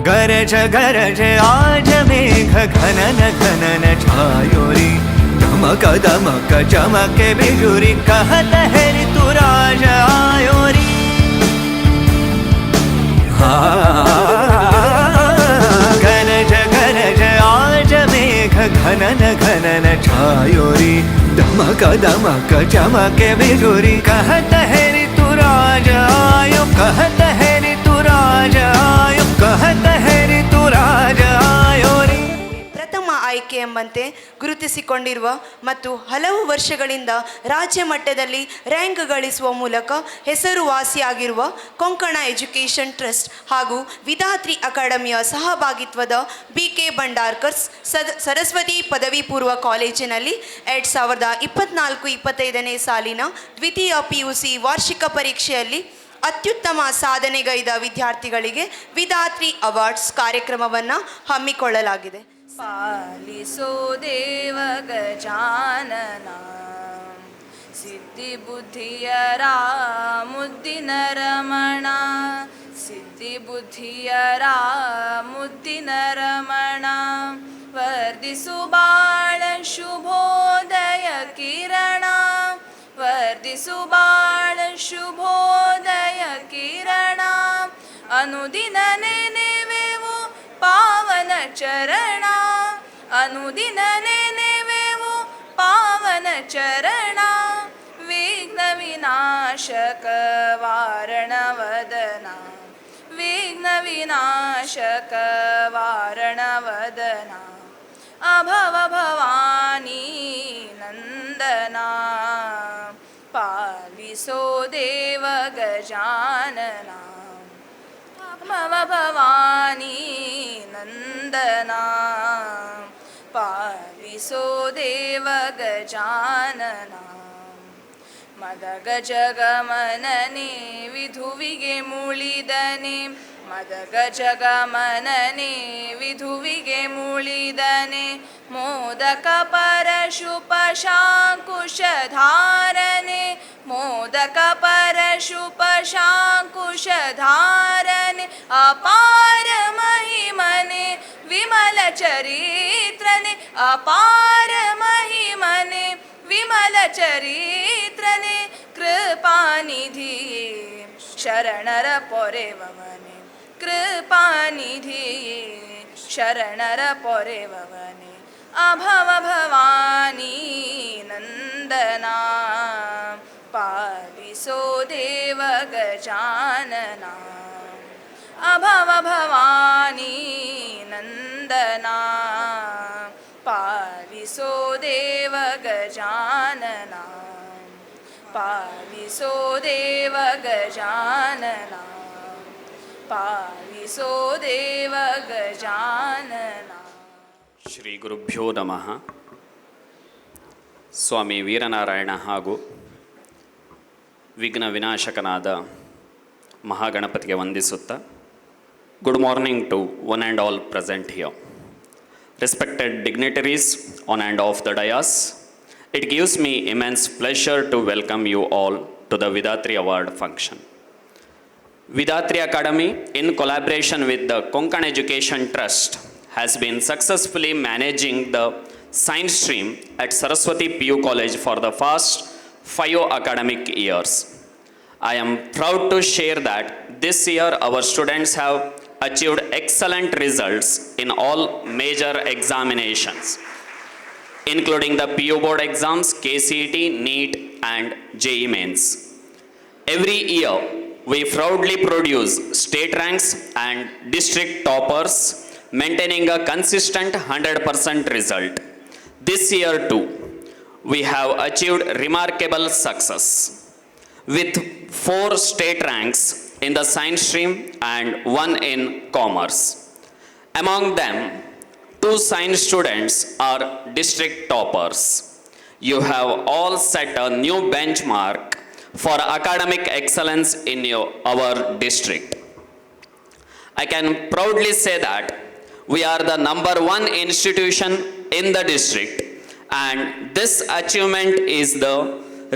गरज गरज आज मेघ घनन घनन छायोरी, दमक दमक चमके बिजुरी, कहत है ऋतुराज आयोरी। गरज गरज आज मेघ घनन घनन छायोरी, दमक दमक चमके बिजुरी, कहत है ऋतुराज आयो, कहत है ऋतुराज आयो, कहत है ऋतुराज आयोरी। ಪ್ರಥಮ ಆಯ್ಕೆ ಎಂಬಂತೆ ಗುರುತಿಸಿಕೊಂಡಿರುವ ಮತ್ತು ಹಲವು ವರ್ಷಗಳಿಂದ ರಾಜ್ಯ ಮಟ್ಟದಲ್ಲಿ ರ್ಯಾಂಕ್ ಗಳಿಸುವ ಮೂಲಕ ಹೆಸರುವಾಸಿಯಾಗಿರುವ ಕೊಂಕಣ ಎಜುಕೇಷನ್ ಟ್ರಸ್ಟ್ ಹಾಗೂ ವಿಧಾತ್ರಿ ಅಕಾಡೆಮಿಯ ಸಹಭಾಗಿತ್ವದ BK ಭಂಡಾರ್ಕರ್ಸ್ ಸರಸ್ವತಿ ಪದವಿ ಪೂರ್ವ ಕಾಲೇಜಿನಲ್ಲಿ 2024-25ನೇ ಸಾಲಿನ ದ್ವಿತೀಯ PUC ವಾರ್ಷಿಕ ಪರೀಕ್ಷೆಯಲ್ಲಿ ಅತ್ಯುತ್ತಮ ಸಾಧನೆಗೈದ ವಿದ್ಯಾರ್ಥಿಗಳಿಗೆ ವಿಧಾತ್ರಿ ಅವಾರ್ಡ್ಸ್ ಕಾರ್ಯಕ್ರಮವನ್ನು ಹಮ್ಮಿಕೊಳ್ಳಲಾಗಿದೆ. ಪಾಲಿಸೋ ದೇವ ಗಜಾನನ, ಸಿದ್ಧಿ ಬುದ್ಧಿಯರ ಮುದ್ದಿನ ರಮಣ, ಸಿದ್ಧಿ ಬುದ್ಧಿಯರ ಮುದ್ದಿನ ರಮಣ, ವರ್ಧಿಸು ಬಾಳ ಶುಭೋದಯ ಕಿರಣ, ವರ್ಧಿಸು ಬಾಳ ಶುಭೋದಯ ಕಿರಣ, ಅನುದಿನ ನೆನೆವೆವು ಪಾವನ ಚರಣ, ಅನುದಿನ ನೆನೆವೆವು ಪಾವನ ಚರಣ, ವಿಘ್ನ ವಿನಾಶಕ ವಾರಣ ವದನ, ವಿಘ್ನ ವಿನಾಶಕ ವಾರಣ ವದನ, ಅಭವ ಭವಾನಿ ನಂದನ, ಪಾಲಿಸೋ ದೇವ ಗಜಾನನ, ಭವ ಭವಾನಿ ನಂದನ, ಪಾಲಿಸೋ ದೇವ ಗಜಾನನ, ಮದ ಗಜಗಮನನೆ ವಿಧುವಿಗೆ ಮುಳಿದನೆ, ಮದ ಗಜಗಮನನೆ ವಿಧುವಿಗೆ ಮುಳಿದನೆ, ಮೋದಕ ಪರಶುಪ ಶಾಂಕುಶಧಾರನೆ, ಮೋದಕ ಪರಶುಪ ಶಾಂಕುಶಧಾರನೆ, ಅಪಾರ ಮಹಿಮನೆ ವಿಮಲ ಚರಿತ್ರನೆ, ಅಪಾರ ಮಹಿಮನೆ ವಿಮಲ ಚರಿತ್ರನೆ, ಕೃಪಾನಿಧಿಯೇ ಶರಣರ ಪೊರೆವವನೆ, ಕೃಪಾನಿಧಿಯೇ ಶರಣರ ಪೊರೆವವನೆ, ಅಭವ ಭವಾನಿ ನಂದನ, ಪಾಲಿಸೋ ದೇವ ಗಜಾನನ, ಅಭವ ಭವಾನಿ ನಂದನ, ಪಾಲಿಸೋ ದೇವ ಗಜಾನನ, ಪಾಲಿಸೋ ದೇವ ಗಜಾನನ, ಪಾಲಿಸೋ ದೇವ ಗಜಾನನ. ಶ್ರೀ ಗುರುಭ್ಯೋ ನಮಃ. ಸ್ವಾಮಿ ವೀರನಾರಾಯಣ ಹಾಗೂ ವಿಘ್ನ ವಿನಾಶಕನಾದ ಮಹಾಗಣಪತಿಗೆ ವಂದಿಸುತ್ತಾ, good morning to one and all present here. Respected dignitaries on and off the dais, it gives me immense pleasure to welcome you all to the Vidatri Award function. Vidatri Academy, in collaboration with the Konkan Education Trust, has been successfully managing the science stream at Saraswati PU College for the past 5 academic years. I am proud to share that this year our students have achieved excellent results in all major examinations, including the PU board exams, KCET, NEET and JEE Mains. Every year, we proudly produce state ranks and district toppers, maintaining a consistent 100% result. This year too, we have achieved remarkable success with 4 state ranks in the science stream and 1 in commerce. Among them, 2 science students are district toppers. You have all set a new benchmark for academic excellence in our district. I can proudly say that we are the number 1 institution in the district, and this achievement is the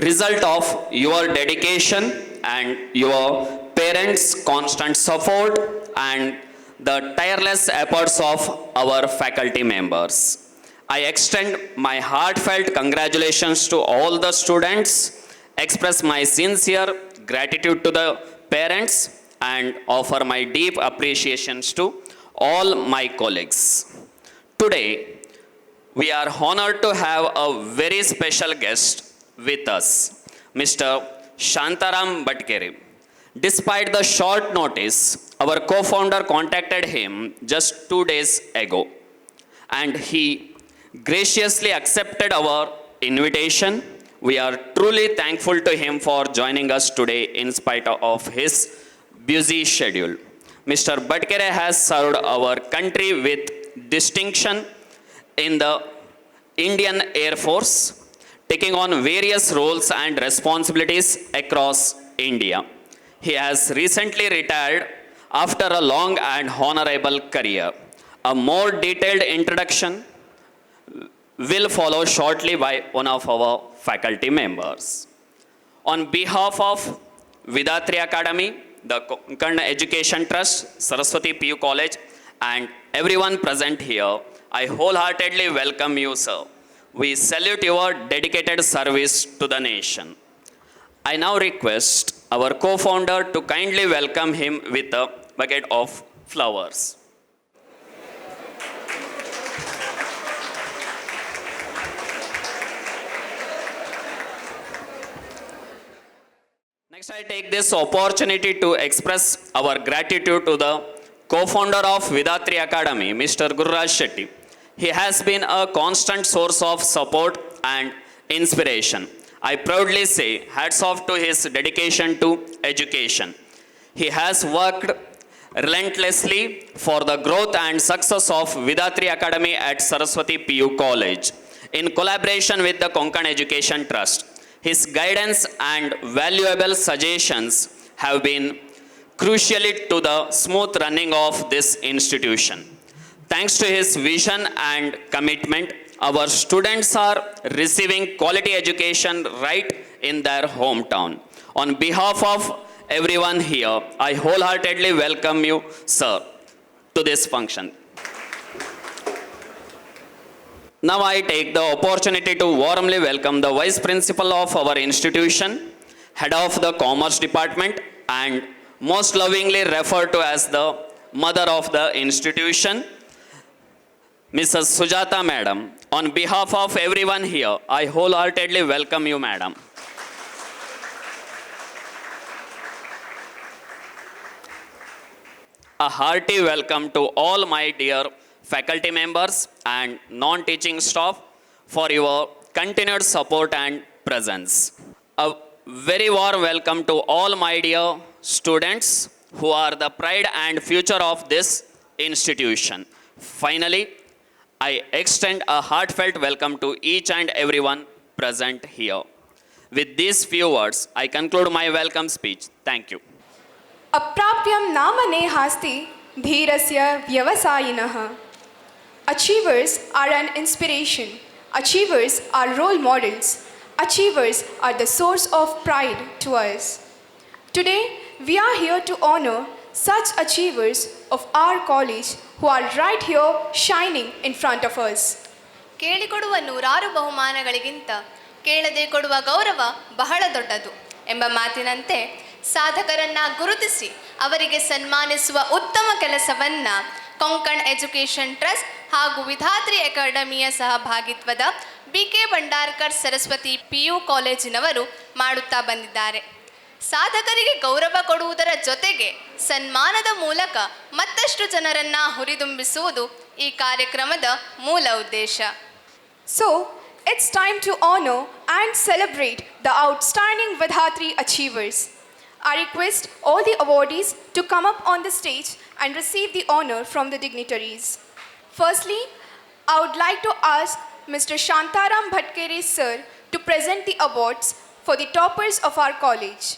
result of your dedication and your parents' constant support and the tireless efforts of our faculty members. I extend my heartfelt congratulations to all the students, express my sincere gratitude to the parents, and offer my deep appreciations to all my colleagues. Today, we are honored to have a very special guest with us, Mr. Shantaram Bhatkere. Despite the short notice, our co-founder contacted him just 2 days ago, and he graciously accepted our invitation. We are truly thankful to him for joining us today in spite of his busy schedule. Mr. Bhatkere has served our country with distinction in the Indian Air Force, taking on various roles and responsibilities across India. He has recently retired after a long and honorable career. A more detailed introduction will follow shortly by one of our faculty members. On behalf of Vidatri Academy, the Konkan Education Trust, Saraswati PU College, and everyone present here, I wholeheartedly welcome you, sir. We salute your dedicated service to the nation. I now request our co-founder to kindly welcome him with a bucket of flowers. Next, I take this opportunity to express our gratitude to the co-founder of Vidatri Academy, Mr. Gururaj Shetty. He has been a constant source of support and inspiration. I proudly say hats off to his dedication to education. He has worked relentlessly for the growth and success of Vidatri Academy at Saraswati PU College in collaboration with the Konkan Education Trust. His guidance and valuable suggestions have been crucial to the smooth running of this institution. Thanks to his vision and commitment, our students are receiving quality education right in their hometown. On behalf of everyone here, I wholeheartedly welcome you, sir, to this function. Now I take the opportunity to warmly welcome the Vice Principal of our institution, Head of the Commerce Department, and most lovingly referred to as the Mother of the institution, Mrs. Sujata Madam. On behalf of everyone here, I wholeheartedly welcome you, Madam. A hearty welcome to all my dear faculty members and non-teaching staff for your continued support and presence. A very warm welcome to all my dear students who are the pride and future of this institution. Finally, I extend a heartfelt welcome to each and everyone present here. With these few words, I conclude my welcome speech. Thank you. अप्राप्यं नाम नेहास्ति धीरस्य व्यवसायिनः. Achievers are an inspiration. Achievers are role models. Achievers are the source of pride to us. Today, we are here to honor such achievers of our college who are right here shining in front of us. ಕೇಳಿಕೊಡುವ ನೂರಾರು ಬಹುಮಾನಗಳಿಗಿಂತ ಕೇಳದೆ ಕೊಡುವ ಗೌರವ ಬಹಳ ದೊಡ್ಡದು ಎಂಬ ಮಾತಿನಂತೆ ಸಾಧಕರನ್ನ ಗುರುತಿಸಿ ಅವರಿಗೆ ಸನ್ಮಾನಿಸುವ ಉತ್ತಮ ಕೆಲಸವನ್ನ ಕೊಂಕಣ್ ಎಜುಕೇಷನ್ ಟ್ರಸ್ಟ್ ಹಾಗೂ ವಿಧಾತ್ರಿ ಅಕಾಡೆಮಿಯ ಸಹಭಾಗಿತ್ವದ ಬಿಕೆ ಭಂಡಾರ್ಕರ್ ಸರಸ್ವತಿ PU ಕಾಲೇಜಿನವರು ಮಾಡುತ್ತಾ ಬಂದಿದ್ದಾರೆ. ಸಾಧಕರಿಗೆ ಗೌರವ ಕೊಡುವುದರ ಜೊತೆಗೆ ಸನ್ಮಾನದ ಮೂಲಕ ಮತ್ತಷ್ಟು ಜನರನ್ನ ಹುರಿದುಂಬಿಸುವುದು ಈ ಕಾರ್ಯಕ್ರಮದ ಮೂಲ ಉದ್ದೇಶ. So, it's time to honor and celebrate the outstanding Vidhatri achievers. I request all the awardees to come up on the stage and receive the honor from the dignitaries. Firstly, I would like to ask Mr. Shantaram Bhatkere sir to present the awards for the toppers of our college.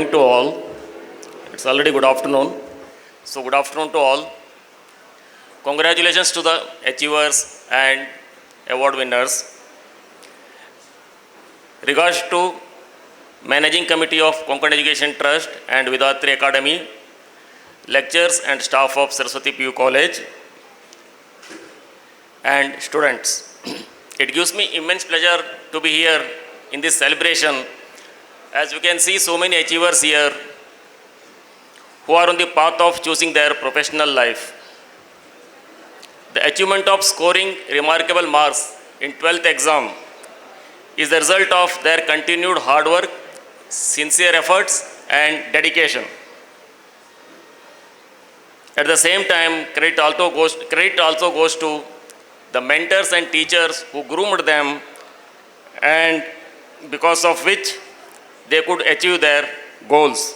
morning to all. It's already good afternoon. So good afternoon to all. Congratulations to the achievers and award winners. Regards to Managing Committee of Konkan Education Trust and Vidatri Academy, lecturers and staff of Saraswati PU College, and students. It gives me immense pleasure to be here in this celebration. As you can see, so many achievers here who are on the path of choosing their professional life. The achievement of scoring remarkable marks in 12th exam is the result of their continued hard work, sincere efforts, and dedication. At the same time, credit also goes to the mentors and teachers who groomed them, and because of which they could achieve their goals.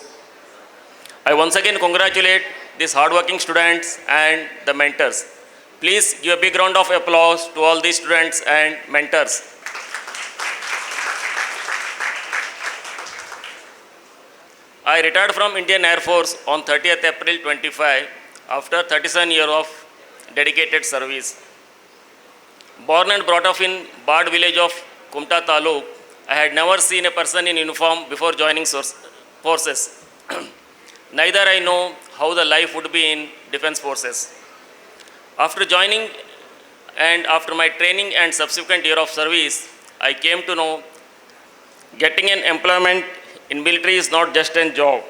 I once again congratulate these hardworking students and the mentors. Please give a big round of applause to all these students and mentors. I retired from Indian Air Force on 30th April 25 after 37 years of dedicated service. Born and brought up in Bad village of Kumta Taluk, I had never seen a person in uniform before joining forces. Neither I know how the life would be in defense forces. After joining and after my training and subsequent year of service, I came to know getting an employment in military is not just a job.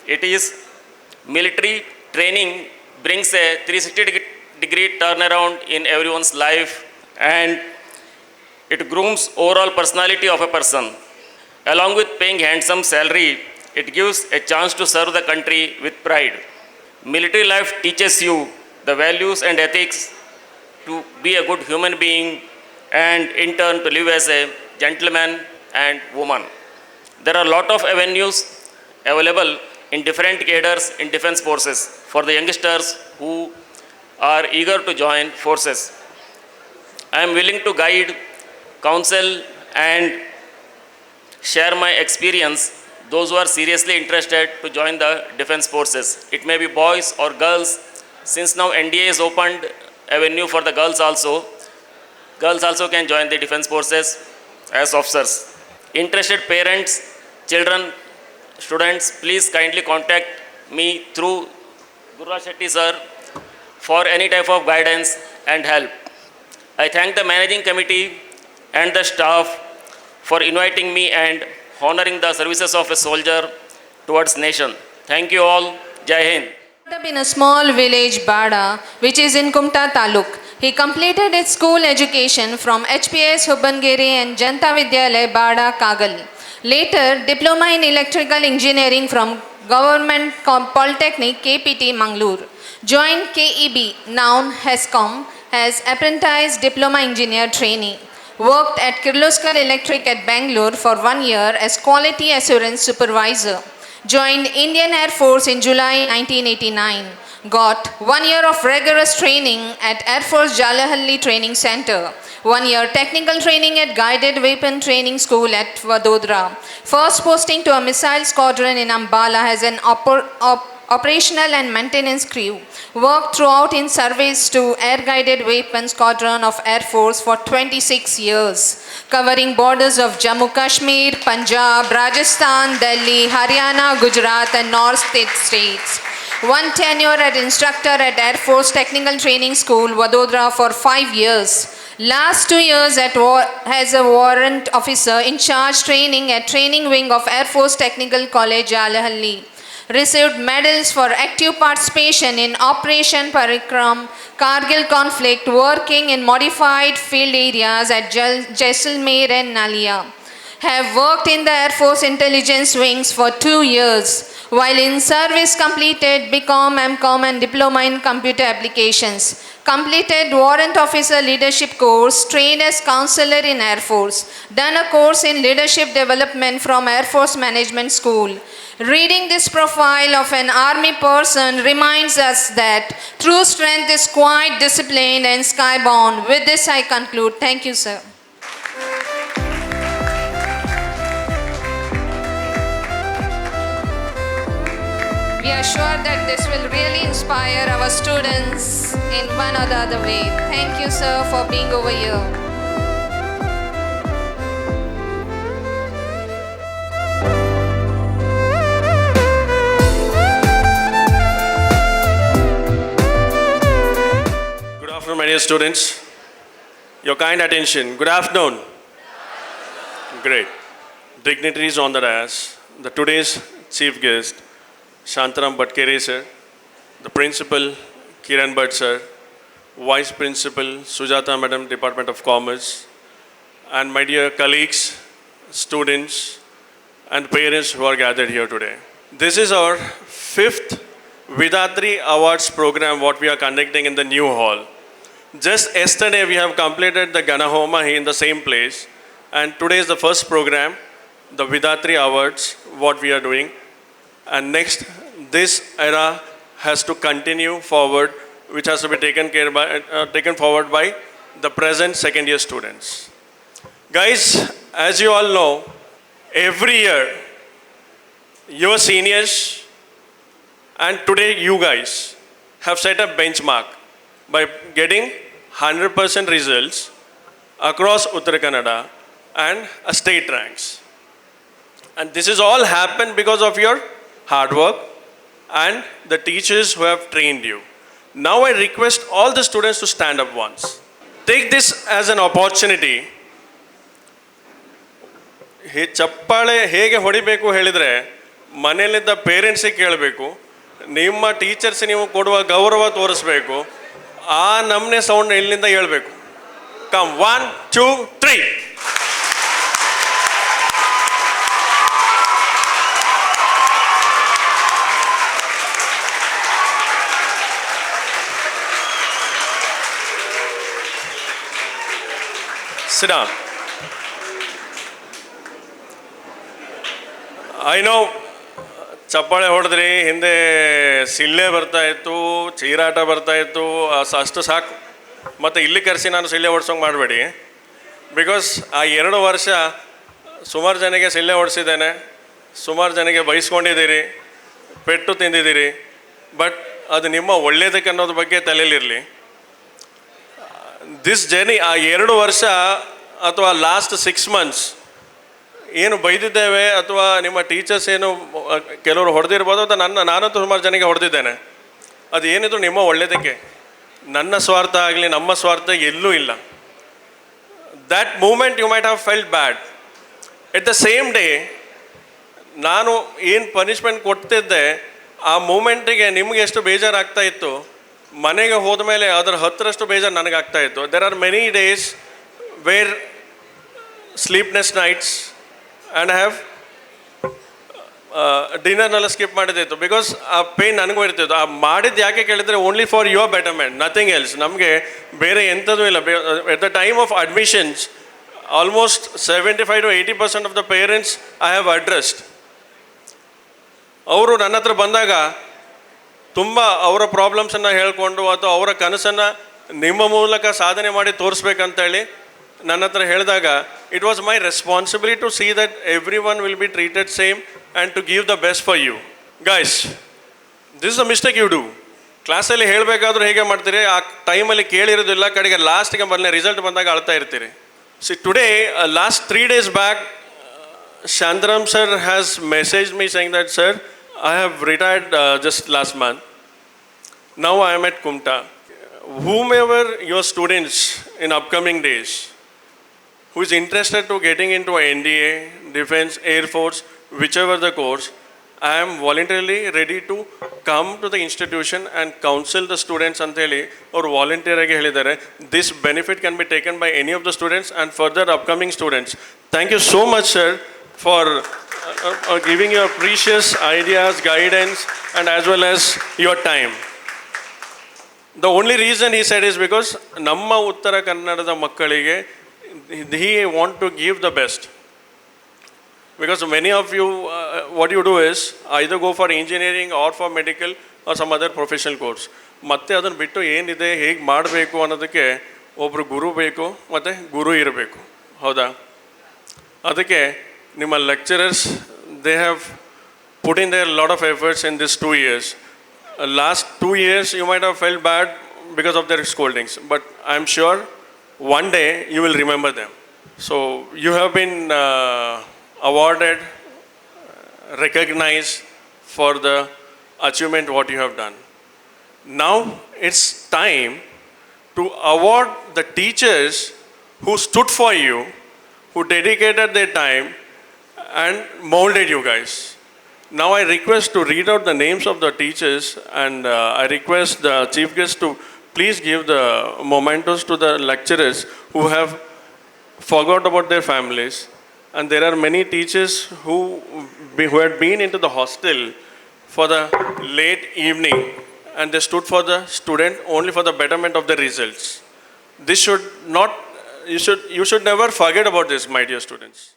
It is military training brings a 360-degree turnaround in everyone's life, and it grooms overall personality of a person. Along with paying handsome salary, it gives a chance to serve the country with pride. Military life teaches you the values and ethics to be a good human being, and in turn to live as a gentleman and woman. There are a lot of avenues available in different cadres in defense forces for the youngsters who are eager to join forces. I am willing to guide, counsel, and share my experience those who are seriously interested to join the defense forces. It may be boys or girls. Since now NDA is opened avenue for the girls also. Girls also can join the defense forces as officers. Interested parents, children, students, please kindly contact me through Guru Shetty sir for any type of guidance and help. I thank the managing committee and the staff for inviting me and honoring the services of a soldier towards nation. Thank you all. Jai Hind. Up in a small village, Bada, which is in Kumta Taluk. He completed his school education from HPS Hubbangeri and Janta Vidyalaya, Bada, Kagal. Later, diploma in electrical engineering from Government Polytechnic, KPT, Mangalore. Joined KEB, now HESCOM, as apprentice diploma engineer trainee. Worked at Kirloskar Electric at Bangalore for 1 year as quality assurance supervisor. Joined Indian Air Force in July 1989. Got 1 year of rigorous training at Air Force Jallihalli Training Center. 1 year technical training at Guided Weapon Training School at Vadodara. First posting to a missile squadron in Ambala as an operational and maintenance crew. Worked throughout in service to Air Guided Weapon Squadron of Air Force for 26 years, covering borders of Jammu Kashmir, Punjab, Rajasthan, Delhi, Haryana, Gujarat and North states. One tenure as instructor at Air Force Technical Training School, Vadodara for 5 years. Last 2 years as a warrant officer in charge training at Training Wing of Air Force Technical College, Jallihalli. Received medals for active participation in Operation Parikram, Kargil conflict, working in modified field areas at Jaisalmer and Nalia. Have worked in the Air Force Intelligence Wings for 2 years. While in service, completed BCom, MCom and Diploma in Computer Applications. Completed Warrant Officer Leadership course, trained as counselor in Air Force. Done a course in Leadership Development from Air Force Management School. Reading this profile of an army person reminds us that true strength is quite disciplined and skybound. With this I conclude. Thank you, sir. We are sure that this will really inspire our students in one or the other way. Thank you, sir, for being over here. Good afternoon, my dear students. Your kind attention. Good afternoon. Great. Dignitaries on the dais, the today's chief guest, Shantaram Bhatkere sir, the principal, Kiran Bhatt sir, vice principal, Sujata madam, Department of Commerce, and my dear colleagues, students, and parents who are gathered here today. This is our 5th Vidatri Awards program, what we are conducting in the new hall. Just yesterday, we have completed the Ganahoma in the same place, and today is the first program, the Vidatri Awards, what we are doing. And next, this era has to continue forward, which has to be taken forward by the present second year students. Guys, as you all know, every year, your seniors and today you guys have set a benchmark by getting 100% results across Uttara Kannada and a state ranks. And this has all happened because of your hard work and the teachers who have trained you. Now I request all the students to stand up once. Take this as an opportunity. ಚಪ್ಪಾಳೆ ಹೇಗೆ ಹೊಡಿಬೇಕು ಹೇಳಿದರೆ ಮನೆಯಲ್ಲಿದ್ದ ಪೇರೆಂಟ್ಸಿಗೆ ಕೇಳಬೇಕು, ನಿಮ್ಮ teachers ನೀವು ಕೊಡುವ ಗೌರವ ತೋರಿಸ್ಬೇಕು, ಆ ನಮ್ಮನೆ ಸೌಂಡ್ ಇಲ್ಲಿಂದ ಹೇಳ್ಬೇಕು. Come 1 2 3. Sit down. I know ಚಪ್ಪಾಳೆ ಹೊಡೆದ್ರಿ, ಹಿಂದೆ ಸಿಳ್ಳೆ ಬರ್ತಾಯಿತ್ತು, ಚೀರಾಟ ಬರ್ತಾಯಿತ್ತು, ಅಷ್ಟು ಸಾಕು. ಮತ್ತು ಇಲ್ಲಿ ಕರೆಸಿ ನಾನು ಸಿಳ್ಳೆ ಹೊಡ್ಸೋಂಗೆ ಮಾಡಬೇಡಿ. ಬಿಕಾಸ್ ಆ 2 ವರ್ಷ ಸುಮಾರು ಜನಕ್ಕೆ ಸಿಳ್ಳೆ ಹೊಡಿಸಿದ್ದೇನೆ, ಸುಮಾರು ಜನಕ್ಕೆ ಬಯಸ್ಕೊಂಡಿದ್ದೀರಿ, ಪೆಟ್ಟು ತಿಂದಿದ್ದೀರಿ. ಬಟ್ ಅದು ನಿಮ್ಮ ಒಳ್ಳೆಯದಕ್ಕೆ ಅನ್ನೋದ್ರ ಬಗ್ಗೆ ತಲೆಯಲ್ಲಿರಲಿ. ದಿಸ್ ಜರ್ನಿ, ಆ 2 ವರ್ಷ ಅಥವಾ ಲಾಸ್ಟ್ 6 months ಏನು ಬೈದಿದ್ದೇವೆ ಅಥವಾ ನಿಮ್ಮ ಟೀಚರ್ಸ್ ಏನು ಕೆಲವರು ಹೊಡೆದಿರ್ಬೋದು, ಅಥವಾ ನಾನಂತೂ ಸುಮಾರು ಜನಕ್ಕೆ ಹೊಡೆದಿದ್ದೇನೆ. ಅದು ಏನಿದ್ರು ನಿಮ್ಮ ಒಳ್ಳೆಯದಕ್ಕೆ, ನನ್ನ ಸ್ವಾರ್ಥ ಆಗಲಿ ನಮ್ಮ ಸ್ವಾರ್ಥ ಎಲ್ಲೂ ಇಲ್ಲ. That moment you might have felt bad. At the same day ನಾನು ಏನು ಪನಿಷ್ಮೆಂಟ್ ಕೊಡ್ತಿದ್ದೆ, ಆ ಮೂಮೆಂಟಿಗೆ ನಿಮಗೆ ಎಷ್ಟು ಬೇಜಾರಾಗ್ತಾ ಇತ್ತು, ಮನೆಗೆ ಹೋದ ಮೇಲೆ ಅದರ 10ರಷ್ಟು ಬೇಜಾರು ನನಗಾಗ್ತಾ ಇತ್ತು. There are many days where sleepness nights and have ಡಿನ್ನರ್ನೆಲ್ಲ ಸ್ಕಿಪ್ ಮಾಡಿದ್ದಿತ್ತು. ಬಿಕಾಸ್ ಆ ಪೇಯ್ನ್ ನನಗೂ ಇರ್ತಿತ್ತು. ಆ ಮಾಡಿದ್ದು ಯಾಕೆ ಕೇಳಿದರೆ only for your betterment, nothing else. ನಮಗೆ ಬೇರೆ ಎಂಥದೂ ಇಲ್ಲ. At the time of admissions almost 75 to 80% of the parents I have addressed. ಅವರು ನನ್ನ ಹತ್ರ ಬಂದಾಗ ತುಂಬ ಅವರ ಪ್ರಾಬ್ಲಮ್ಸನ್ನು ಹೇಳ್ಕೊಂಡು ಅಥವಾ ಅವರ ಕನಸನ್ನು ನಿಮ್ಮ ಮೂಲಕ ಸಾಧನೆ ಮಾಡಿ ತೋರಿಸ್ಬೇಕಂತೇಳಿ ನನ್ನ ಹತ್ರ ಹೇಳಿದಾಗ, it was my responsibility to see that every one will be treated same and to give the best for you. Guys, this is the mistake you do. ಕ್ಲಾಸಲ್ಲಿ ಹೇಳಬೇಕಾದ್ರೂ ಹೇಗೆ ಮಾಡ್ತೀರಿ, ಆ ಟೈಮಲ್ಲಿ ಕೇಳಿರೋದಿಲ್ಲ, ಕಡೆಗೆ ಲಾಸ್ಟ್ಗೆ ಮೊದಲನೇ ರಿಸಲ್ಟ್ ಬಂದಾಗ ಅಳ್ತಾ ಇರ್ತೀರಿ. C today, last 3 days back, Shantaram sir has messaged me saying that, sir, I have retired just last month. Now I am at Kumta. Whomever your students in upcoming days who is interested to getting into NDA, Defense, Air Force, whichever the course, I am voluntarily ready to come to the institution and counsel the students anteli or volunteer age helidare. This benefit can be taken by any of the students and further upcoming students. Thank you so much, sir, for giving your precious ideas, guidance, and as well as your time. The only reason he said is because Namma Uttara Kannadada makkalige he want to give the best. Because many of you, what you do is either go for engineering or for medical or some other professional course. ಮತ್ತೆ ಅದನ್ನು ಬಿಟ್ಟು ಏನಿದೆ, ಹೇಗೆ ಮಾಡಬೇಕು ಅನ್ನೋದಕ್ಕೆ ಒಬ್ಬರು ಗುರು ಬೇಕು ಮತ್ತು ಗುರು ಇರಬೇಕು. ಹೌದಾ? ಅದಕ್ಕೆ ನಿಮ್ಮ lecturers, they have put in there a lot of efforts in these 2 years. Last 2 years, you might have felt bad because of their scoldings, but I'm sure one day you will remember them. So you have been awarded, recognized for the achievement what you have done. Now it's time to award the teachers who stood for you, who dedicated their time and molded you guys. Now I request to read out the names of the teachers, and I request the chief guest to please give the mementos to the lecturers who have forgot about their families. And there are many teachers who had been into the hostel for the late evening, and they stood for the student only for the betterment of the results. This should not, you should never forget about this, my dear students.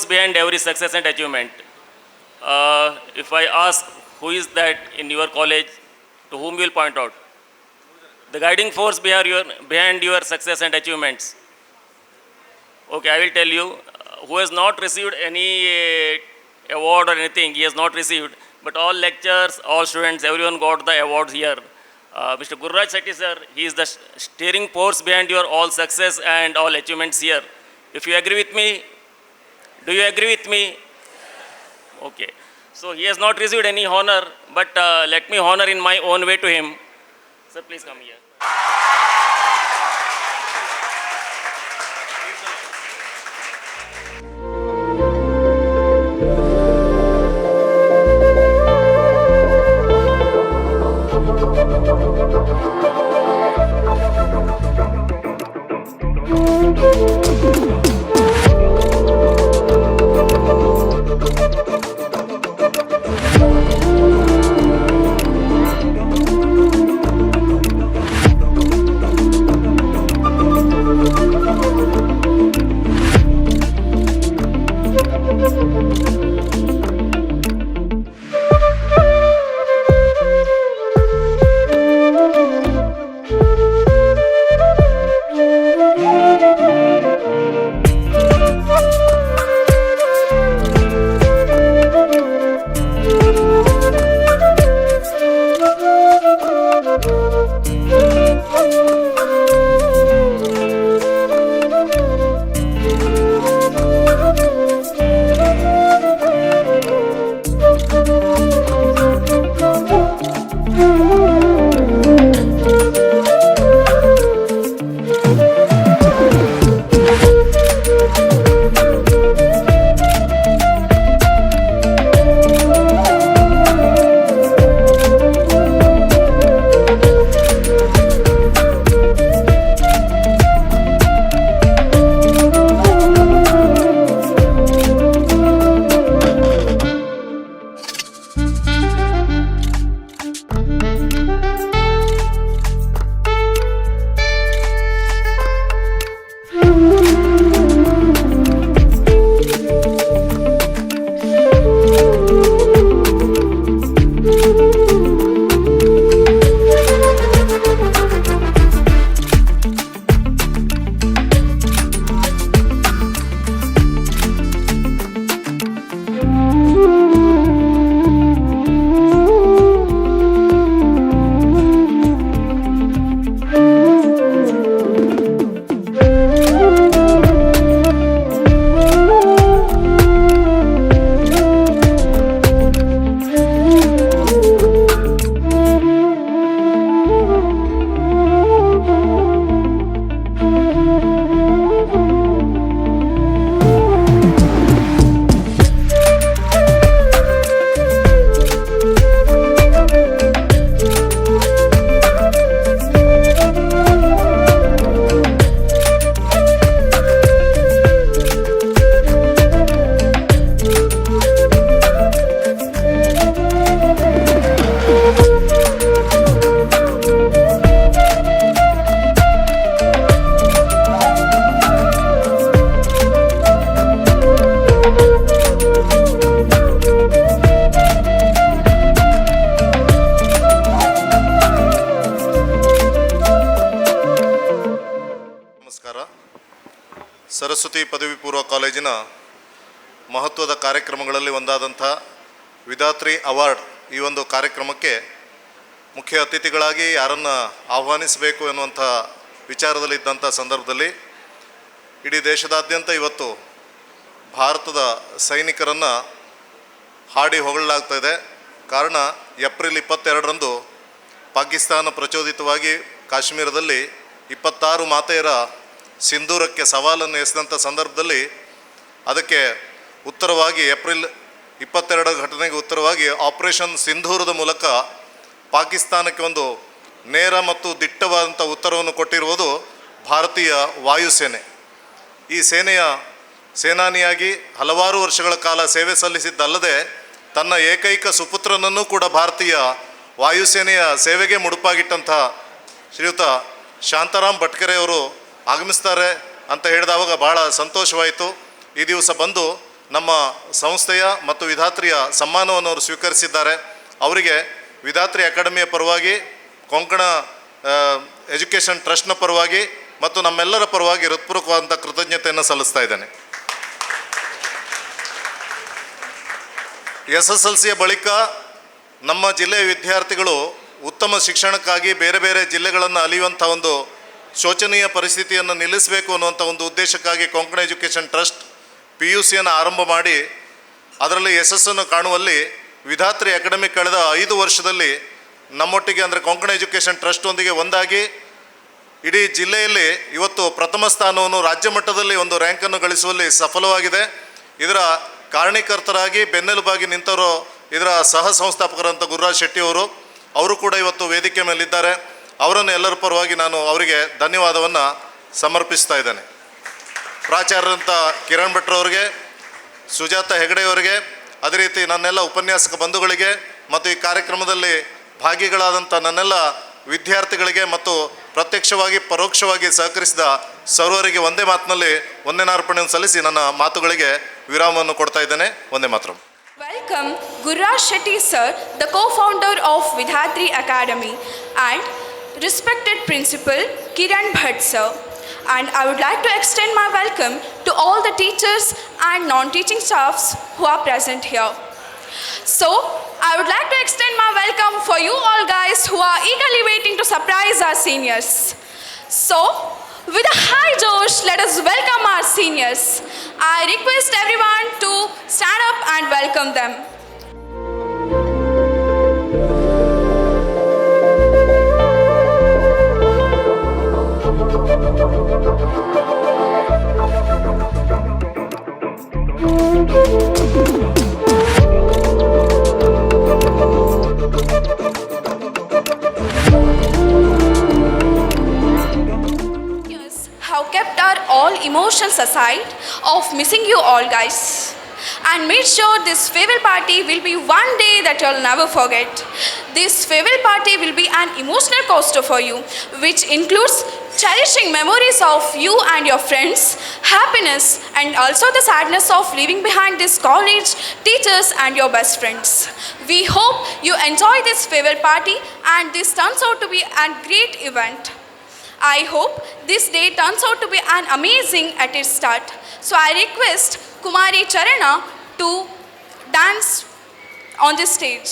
Behind every success and achievement. If I ask who is that in your college, to whom you will point out? The guiding force behind your success and achievements. Okay, I will tell you, who has not received any award or anything, he has not received, but all lecturers, all students, everyone got the awards here. Mr. Gururaj Sethi sir, he is the steering force behind your all success and all achievements here. If you agree with me, do you agree with me? Okay. So he has not received any honor, but let me honor in my own way to him. Sir, please come here. ಸಂಸ್ಕೃತಿ ಪದವಿ ಪೂರ್ವ ಕಾಲೇಜಿನ ಮಹತ್ವದ ಕಾರ್ಯಕ್ರಮಗಳಲ್ಲಿ ಒಂದಾದಂಥ Vidhatri award ಈ ಒಂದು ಕಾರ್ಯಕ್ರಮಕ್ಕೆ ಮುಖ್ಯ ಅತಿಥಿಗಳಾಗಿ ಯಾರನ್ನು ಆಹ್ವಾನಿಸಬೇಕು ಎನ್ನುವಂಥ ವಿಚಾರದಲ್ಲಿದ್ದಂಥ ಸಂದರ್ಭದಲ್ಲಿ ಇಡೀ ದೇಶದಾದ್ಯಂತ ಇವತ್ತು ಭಾರತದ ಸೈನಿಕರನ್ನು ಹಾಡಿ ಹೊಗಳಲಾಗ್ತಾಯಿದೆ. ಕಾರಣ ಏಪ್ರಿಲ್ 22ರಂದು ಪಾಕಿಸ್ತಾನ ಪ್ರಚೋದಿತವಾಗಿ ಕಾಶ್ಮೀರದಲ್ಲಿ 26 ಮಾತೆಯರ ಸಿಂಧೂರಕ್ಕೆ ಸವಾಲನ್ನು ಎಸೆದಂಥ ಸಂದರ್ಭದಲ್ಲಿ ಅದಕ್ಕೆ ಉತ್ತರವಾಗಿ ಏಪ್ರಿಲ್ 22 ಘಟನೆಗೆ ಉತ್ತರವಾಗಿ ಆಪರೇಷನ್ ಸಿಂಧೂರದ ಮೂಲಕ ಪಾಕಿಸ್ತಾನಕ್ಕೆ ಒಂದು ನೇರ ಮತ್ತು ದಿಟ್ಟವಾದಂಥ ಉತ್ತರವನ್ನು ಕೊಟ್ಟಿರುವುದು ಭಾರತೀಯ ವಾಯುಸೇನೆ. ಈ ಸೇನೆಯ ಸೇನಾನಿಯಾಗಿ ಹಲವಾರು ವರ್ಷಗಳ ಕಾಲ ಸೇವೆ ಸಲ್ಲಿಸಿದ್ದಲ್ಲದೆ ತನ್ನ ಏಕೈಕ ಸುಪುತ್ರನನ್ನು ಕೂಡ ಭಾರತೀಯ ವಾಯುಸೇನೆಯ ಸೇವೆಗೆ ಮುಡುಪಾಗಿಟ್ಟಂಥ ಶ್ರೀಯುತ ಶಾಂತಾರಾಮ್ ಭಟ್ಕರೆ ಅವರು ಆಗಮಿಸ್ತಾರೆ ಅಂತ ಹೇಳಿದವಾಗ ಭಾಳ ಸಂತೋಷವಾಯಿತು. ಈ ದಿವಸ ಬಂದು ನಮ್ಮ ಸಂಸ್ಥೆಯ ಮತ್ತು ವಿಧಾತ್ರಿಯ ಸಮ್ಮಾನವನ್ನು ಅವರು ಸ್ವೀಕರಿಸಿದ್ದಾರೆ. ಅವರಿಗೆ ವಿಧಾತ್ರಿ ಅಕಾಡೆಮಿಯ ಪರವಾಗಿ, ಕೊಂಕಣ ಎಜುಕೇಷನ್ ಟ್ರಸ್ಟ್ನ ಪರವಾಗಿ ಮತ್ತು ನಮ್ಮೆಲ್ಲರ ಪರವಾಗಿ ಹೃತ್ಪೂರ್ವಕವಾದಂಥ ಕೃತಜ್ಞತೆಯನ್ನು ಸಲ್ಲಿಸ್ತಾ ಇದ್ದೇನೆ. SSLCಯ ಬಳಿಕ ನಮ್ಮ ಜಿಲ್ಲೆಯ ವಿದ್ಯಾರ್ಥಿಗಳು ಉತ್ತಮ ಶಿಕ್ಷಣಕ್ಕಾಗಿ ಬೇರೆ ಬೇರೆ ಜಿಲ್ಲೆಗಳನ್ನು ಅಲಿಯುವಂಥ ಒಂದು ಶೋಚನೀಯ ಪರಿಸ್ಥಿತಿಯನ್ನು ನಿಲ್ಲಿಸಬೇಕು ಅನ್ನುವಂಥ ಒಂದು ಉದ್ದೇಶಕ್ಕಾಗಿ ಕೊಂಕಣ ಎಜುಕೇಷನ್ ಟ್ರಸ್ಟ್ PUCಯನ್ನು ಆರಂಭ ಮಾಡಿ ಅದರಲ್ಲಿ ಯಶಸ್ಸನ್ನು ಕಾಣುವಲ್ಲಿ ವಿಧಾತ್ರಿ ಅಕಾಡೆಮಿ ಕಳೆದ 5 ವರ್ಷದಲ್ಲಿ ನಮ್ಮೊಟ್ಟಿಗೆ ಅಂದರೆ ಕೊಂಕಣ ಎಜುಕೇಷನ್ ಟ್ರಸ್ಟೊಂದಿಗೆ ಒಂದಾಗಿ ಇಡೀ ಜಿಲ್ಲೆಯಲ್ಲಿ ಇವತ್ತು ಪ್ರಥಮ ಸ್ಥಾನವನ್ನು ರಾಜ್ಯ ಮಟ್ಟದಲ್ಲಿ ಒಂದು ರ್ಯಾಂಕನ್ನು ಗಳಿಸುವಲ್ಲಿ ಸಫಲವಾಗಿದೆ. ಇದರ ಕಾರಣೀಕರ್ತರಾಗಿ ಬೆನ್ನೆಲುಬಾಗಿ ನಿಂತವರು ಇದರ ಸಹ ಸಂಸ್ಥಾಪಕರಂಥ ಗುರುರಾಜ್ ಶೆಟ್ಟಿ ಅವರು ಕೂಡ ಇವತ್ತು ವೇದಿಕೆ ಮೇಲಿದ್ದಾರೆ. ಅವರನ್ನು ಎಲ್ಲರ ಪರವಾಗಿ ನಾನು ಅವರಿಗೆ ಧನ್ಯವಾದವನ್ನು ಸಮರ್ಪಿಸ್ತಾ ಇದ್ದೇನೆ. ಪ್ರಾಚಾರ್ಯರಂಥ ಕಿರಣ್ ಭಟ್ರವರಿಗೆ, ಸುಜಾತ ಹೆಗಡೆಯವರಿಗೆ, ಅದೇ ರೀತಿ ನನ್ನೆಲ್ಲ ಉಪನ್ಯಾಸಕ ಬಂಧುಗಳಿಗೆ ಮತ್ತು ಈ ಕಾರ್ಯಕ್ರಮದಲ್ಲಿ ಭಾಗಿಗಳಾದಂಥ ನನ್ನೆಲ್ಲ ವಿದ್ಯಾರ್ಥಿಗಳಿಗೆ ಮತ್ತು ಪ್ರತ್ಯಕ್ಷವಾಗಿ ಪರೋಕ್ಷವಾಗಿ ಸಹಕರಿಸಿದ ಸರ್ವರಿಗೆ ಒಂದೇ ಮಾತಿನಲ್ಲಿ ವಂದನಾರ್ಪಣೆಯನ್ನು ಸಲ್ಲಿಸಿ ನನ್ನ ಮಾತುಗಳಿಗೆ ವಿರಾಮವನ್ನು ಕೊಡ್ತಾ ಇದ್ದೇನೆ. ಒಂದೇ ಮಾತ್ರ. Welcome Gurraj Shetty sir, the co-founder of Vidhatri Academy, and respected principal Kiran Bhatt sir. And I would like to extend my welcome to all the teachers and non-teaching staffs who are present here. So, I would like to extend my welcome for you all guys who are eagerly waiting to surprise our seniors. So, with a high josh, let us welcome our seniors. I request everyone to stand up and welcome them. Have kept our all emotions aside of missing you all guys, and made sure this farewell party will be one day that you'll never forget. This farewell party will be an emotional coaster for you, which includes cherishing memories of you and your friends, happiness, and also the sadness of leaving behind this college, teachers, and your best friends. We hope you enjoy this farewell party and this turns out to be a great event. I hope this day turns out to be an amazing at its start. So I request Kumari Charana to dance on this stage.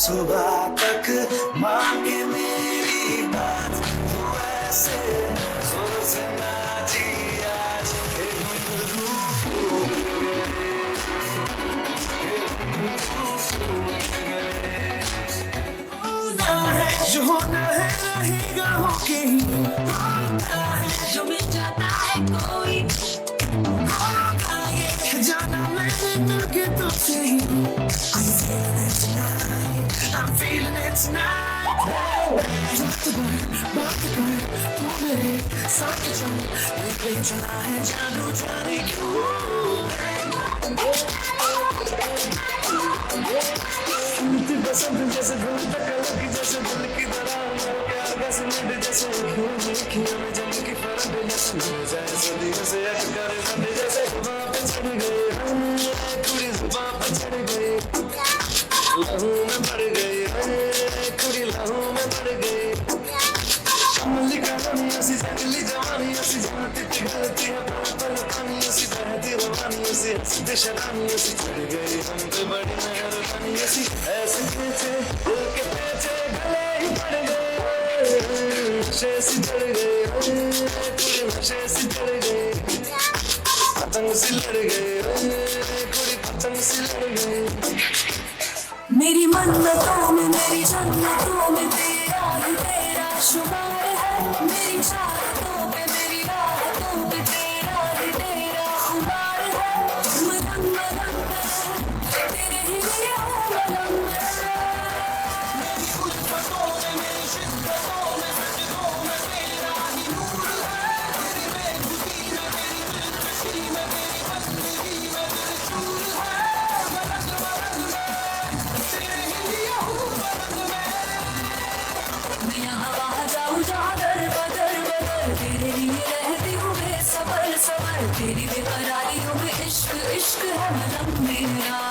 सुबह तक मांगे मेरी बात, तू ऐसे सोचना जी आज होना है जो होना है रहेगा होके ही, होता है जो मिट जाता है कोई, होगा ये जाना मैं मिलके तुझसे ही I'm feeling it tonight बात कर तू मेरे साथ चल ले चला है जानू जाने क्यों बसंत जैसे धूल तक लगी जैसे दिल की तरह प्यार का समुद्र जैसे खियों में जम की फरक जैसे जाए सदियों से अटकर बंदे जैसे जुबां पे चढ़ गए कुड़ी जुबां पे चढ़ गए लहू में भर गए कुड़ी लहू में भर गए कमली कहानी ऐसी जंगली जवानी ऐसी जानती थी गलती है पल पानी ऐसी बहती रवानी ऐसी हंसती शरानी ऐसी चढ़ गई हम पे बड़ी मेहरबानी ऐसी ऐसे पीछे दिल के पीछे गले ही पड़ गए नशे से चढ़ गए कुड़ी नशे से चढ़ गए पतंग से लड़ गए कुड़ी पतंग से लड़ गए मेरी मन्नतों में मेरी जन्नतों में तेरा ही तेरा शुमार है मेरी चाहतों पे मेरी राहतों पे तेरा ही तेरा खुमार है मदन मदन तेरे ही मेरे मदन मेरी उल्फतों में मेरी शिद्दतों में सजदों में तेरा ही नूर है मेरी बेखुदी में मेरी दिलकशी में मेरी बंदगी में दिल चूर है मदन मदन तेरे ही लिया हूँ मदन मैं हवा जाऊँ जहाँ दर बदर बदर तेरे लिए रहती हूँ बेसबर सबर तेरी बेकरारी हूँ इश्क इश्क है मलम मेरा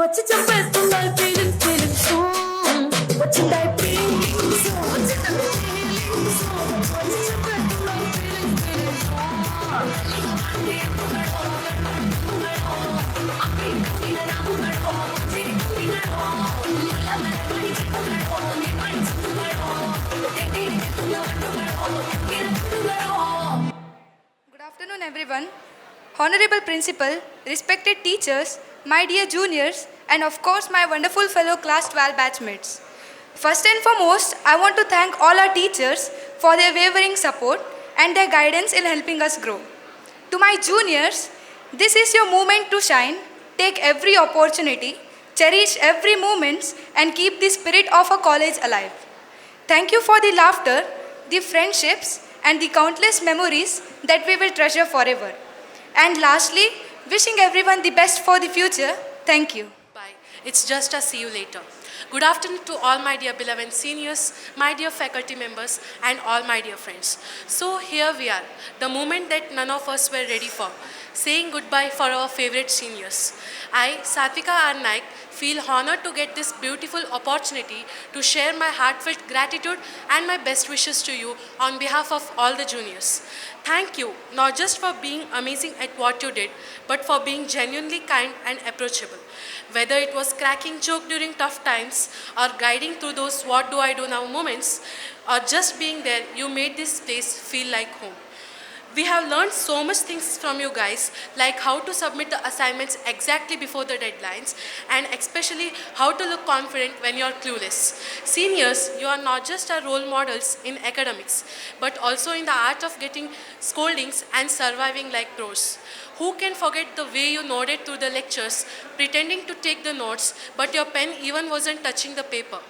వచ్చి చంపేస్తున్నాయి ఫీలింగ్స్ ఫీలింగ్స్ వచ్చిందాయి ఫీలింగ్స్ వచ్చి చంపేస్తున్నాయి feelings Good afternoon, everyone. Honorable Principal, respected teachers, my dear juniors, and of course my wonderful fellow class 12 batchmates. First and foremost, I want to thank all our teachers for their wavering support and their guidance in helping us grow. To my juniors, this is your moment to shine. Take every opportunity, cherish every moment, and keep the spirit of a college alive. Thank you for the laughter, the friendships, and the countless memories that we will treasure forever. And lastly, wishing everyone the best for the future. Thank you. Bye. It's just a see you later. Good afternoon to all my dear beloved seniors, my dear faculty members, and all my dear friends. So here we are, the moment that none of us were ready for, saying goodbye for our favorite seniors. I, Satvika R. Naik, feel honored to get this beautiful opportunity to share my heartfelt gratitude and my best wishes to you on behalf of all the juniors. Thank you, not just for being amazing at what you did, but for being genuinely kind and approachable. Whether it was cracking joke during tough times, or guiding through those what do I do now moments, or just being there, you made this place feel like home. We have learned so much things from you guys, like how to submit the assignments exactly before the deadlines, and especially how to look confident when you're clueless. Seniors, you are not just our role models in academics, but also in the art of getting scoldings and surviving like pros. Who can forget the way you nodded through the lectures, pretending to take the notes, but your pen even wasn't touching the paper?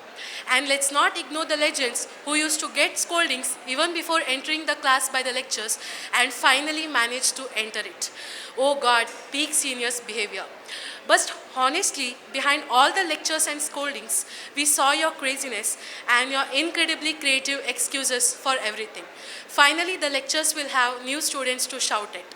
And let's not ignore the legends who used to get scoldings even before entering the class by the lectures and finally managed to enter it. Oh God, peak seniors behavior. But honestly, behind all the lectures and scoldings, we saw your craziness and your incredibly creative excuses for everything. Finally, the lectures will have new students to shout at.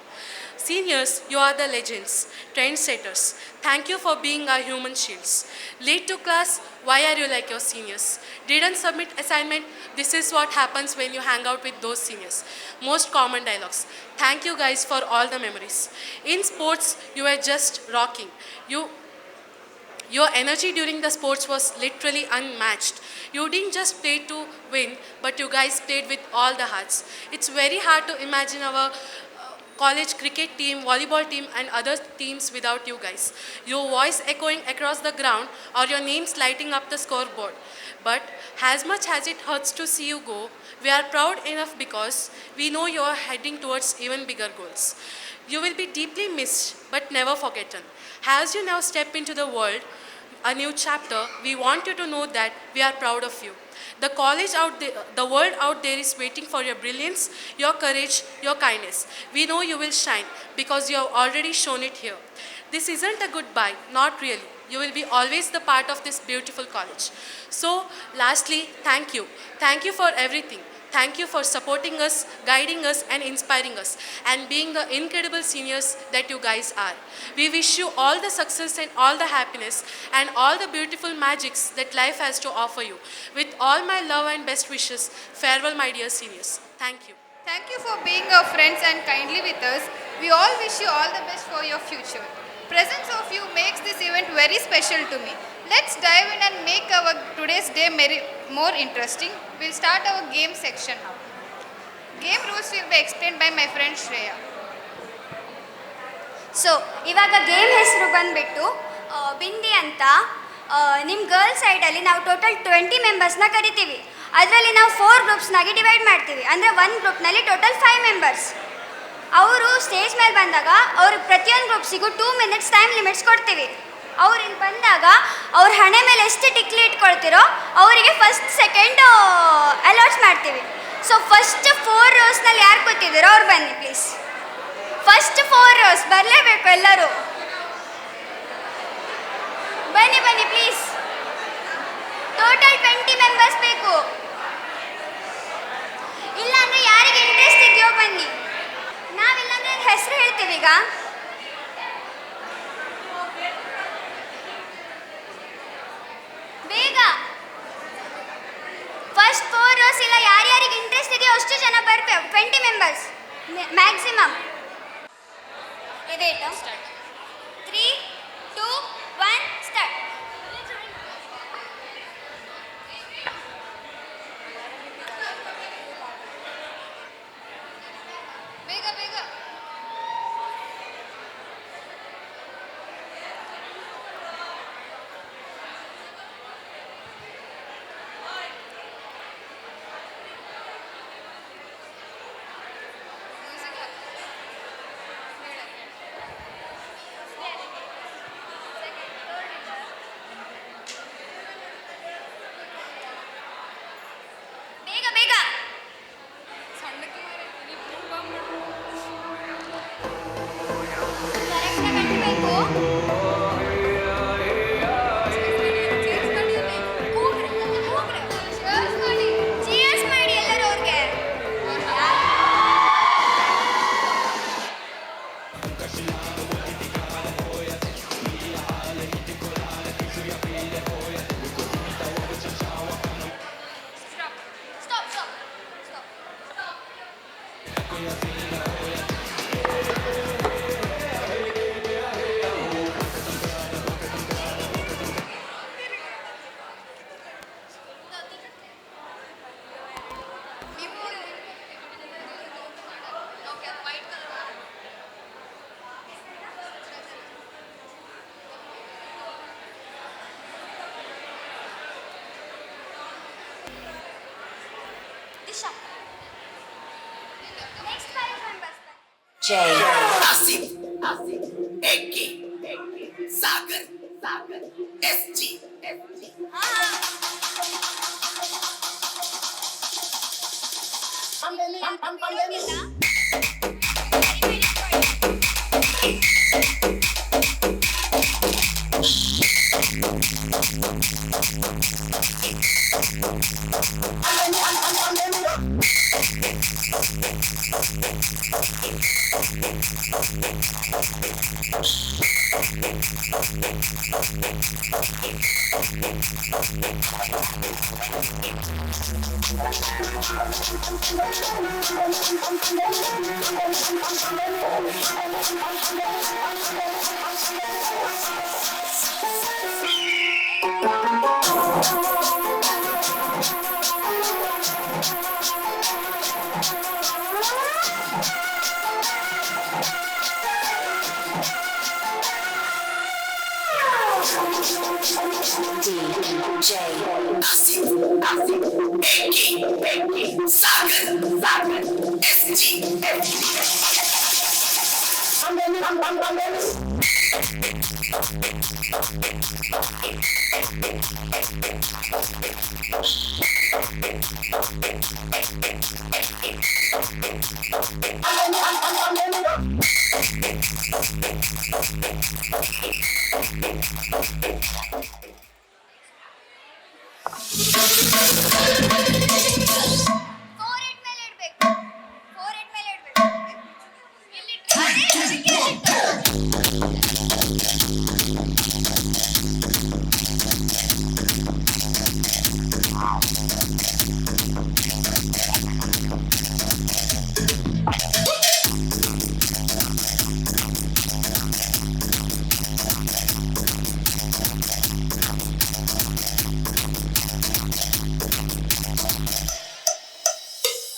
Seniors, you are the legends, trendsetters. Thank you for being our human shields. Late to class, why are you like your seniors? Didn't submit assignment, this is what happens when you hang out with those seniors. Most common dialogues. Thank you guys for all the memories. In sports, you were just rocking. Your energy during the sports was literally unmatched. You didn't just play to win, but you guys played with all the hearts. It's very hard to imagine our college cricket team, volleyball team and other teams without you guys. Your voice echoing across the ground or your names lighting up the scoreboard. But as much as it hurts to see you go, we are proud enough because we know you are heading towards even bigger goals. You will be deeply missed but never forgotten. As you now step into the world, a new chapter, we want you to know that we are proud of you. The college out there, the world out there is waiting for your brilliance, your courage, your kindness. We know you will shine because you have already shown it here. This isn't a goodbye, not really. You will be always the part of this beautiful college. So, lastly, thank you. Thank you for everything. Thank you for supporting us, guiding us and inspiring us and being the incredible seniors that you guys are. We wish you all the success and all the happiness and all the beautiful magics that life has to offer you. With all my love and best wishes, farewell my dear seniors. Thank you. Thank you for being our friends and kindly with us. We all wish you all the best for your future. Presence of you makes this event very special to me. Let's dive in and make our today's day more interesting. We'll start our game section now. Game rules will be explained by my friend Shreya. So ಇವಾಗ game ಹೆಸರು ಬಂದುಬಿಟ್ಟು ಬಿಂದಿ ಅಂತ. ನಿಮ್ಮ girls ಸೈಡಲ್ಲಿ ನಾವು total 20 ಮೆಂಬರ್ಸ್ನ ಕರಿತೀವಿ. ಅದರಲ್ಲಿ ನಾವು 4 ಗ್ರೂಪ್ಸ್ನಾಗಿ ಡಿವೈಡ್ ಮಾಡ್ತೀವಿ. ಅಂದರೆ ಒಂದು ಗ್ರೂಪ್ನಲ್ಲಿ ಟೋಟಲ್ 5 ಮೆಂಬರ್ಸ್. ಅವರು ಸ್ಟೇಜ್ ಮೇಲೆ ಬಂದಾಗ ಅವರು ಪ್ರತಿಯೊಂದು ಗ್ರೂಪ್ಸಿಗೂ 2 ಮಿನಿಟ್ಸ್ ಟೈಮ್ ಲಿಮಿಟ್ಸ್ ಕೊಡ್ತೀವಿ. ಅವ್ರು ಇಲ್ಲಿ ಬಂದಾಗ ಅವ್ರ ಹಣೆ ಮೇಲೆ ಎಷ್ಟು ಟಿಕ್ಲಿ ಇಟ್ಕೊಳ್ತಿರೋ ಅವರಿಗೆ ಫಸ್ಟ್ ಸೆಕೆಂಡ್ ಅಲಾಟ್ಸ್ ಮಾಡ್ತೀವಿ. ಸೊ ಫಸ್ಟ್ 4 ರೋಸ್ನಲ್ಲಿ ಯಾರು ಕೂತಿದ್ದೀರೋ ಅವ್ರು ಬನ್ನಿ ಪ್ಲೀಸ್. ಫಸ್ಟ್ 4 ರೋಸ್ ಬರಲೇಬೇಕು ಎಲ್ಲರೂ. ಬನ್ನಿ ಬನ್ನಿ ಪ್ಲೀಸ್. ಟೋಟಲ್ 20 ಮೆಂಬರ್ಸ್ ಬೇಕು. ಇಲ್ಲಾಂದರೆ ಯಾರಿಗೆ ಇಂಟ್ರೆಸ್ಟ್ ಇದೆಯೋ ಬನ್ನಿ. ನಾವಿಲ್ಲಾಂದರೆ ಹೆಸರು ಹೇಳ್ತೀವಿ. ಈಗ ಬೇಗ ಫಸ್ಟ್ 4 ರೋಸ್ ಇಲ್ಲ, ಯಾರ್ಯಾರಿಗೆ ಇಂಟ್ರೆಸ್ಟ್ ಇದೆಯೋ ಅಷ್ಟು ಜನ ಬರಬೇಕು. 20 ಮೆಂಬರ್ಸ್ ಮ್ಯಾಕ್ಸಿಮಮ್. ಇದೇಟು 3, 2, 1 ಸ್ಟಾರ್ಟ್. ಬೇಗ ಬೇಗ. ಬೇಗ ಬೇಗ. ಕರೆಕ್ಟಾಗಿ ಕಟ್ಟಬೇಕು. ಚೀರ್ಸ್ ಮಾಡಿ ಎಲ್ಲರೂ ಅವ್ರಿಗೆ. Stop stop stop. Disha next 5 members. Asif, AK, Sagar, SG. DJ Asit, Eki, Sagar, SG.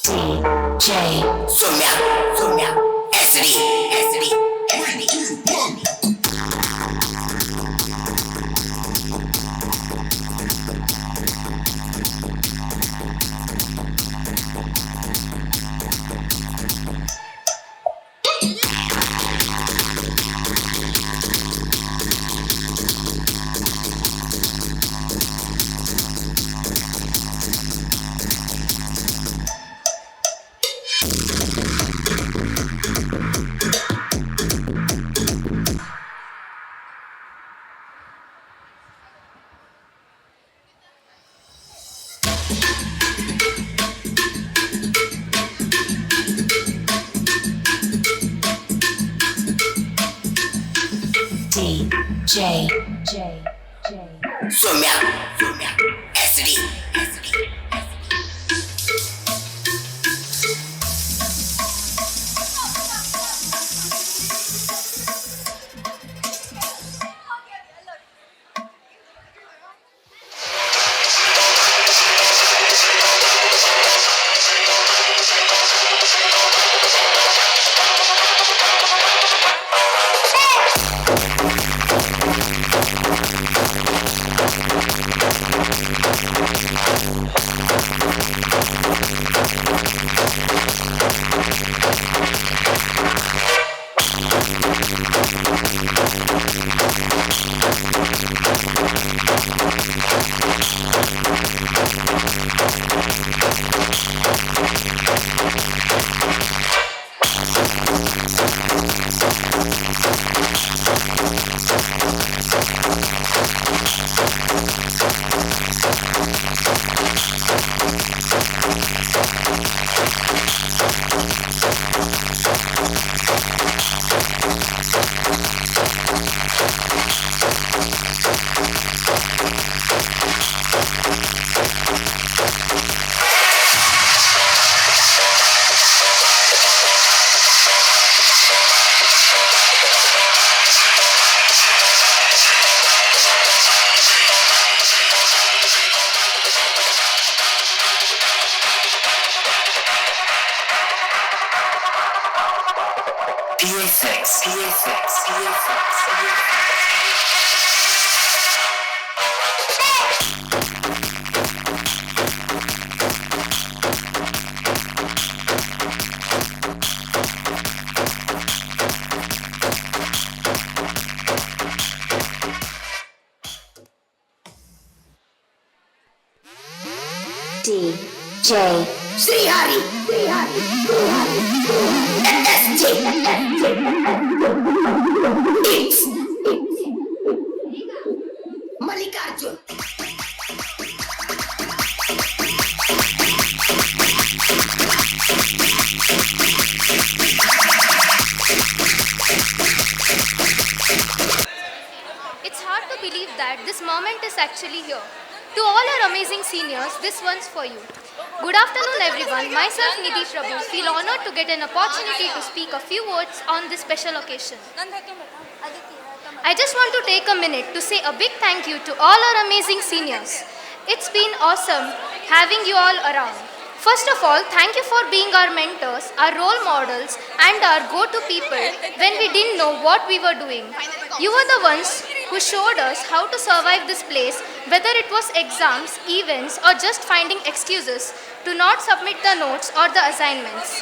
DJ Sumya, SD. DJ Sumya, SD. DJ Srihari, SJ, It's Mallikarjun. that this moment is actually here. To all our amazing seniors, this one's for you. Good afternoon everyone, myself Nidhi Prabhu feel honored to get an opportunity to speak a few words on this special occasion. I just want to take a minute to say a big thank you to all our amazing seniors. It's been awesome having you all around. First of all, thank you for being our mentors, our role models, and our go-to people when we didn't know what we were doing. You were the ones who showed us how to survive this place, whether it was exams, events, or just finding excuses to not submit the notes or the assignments.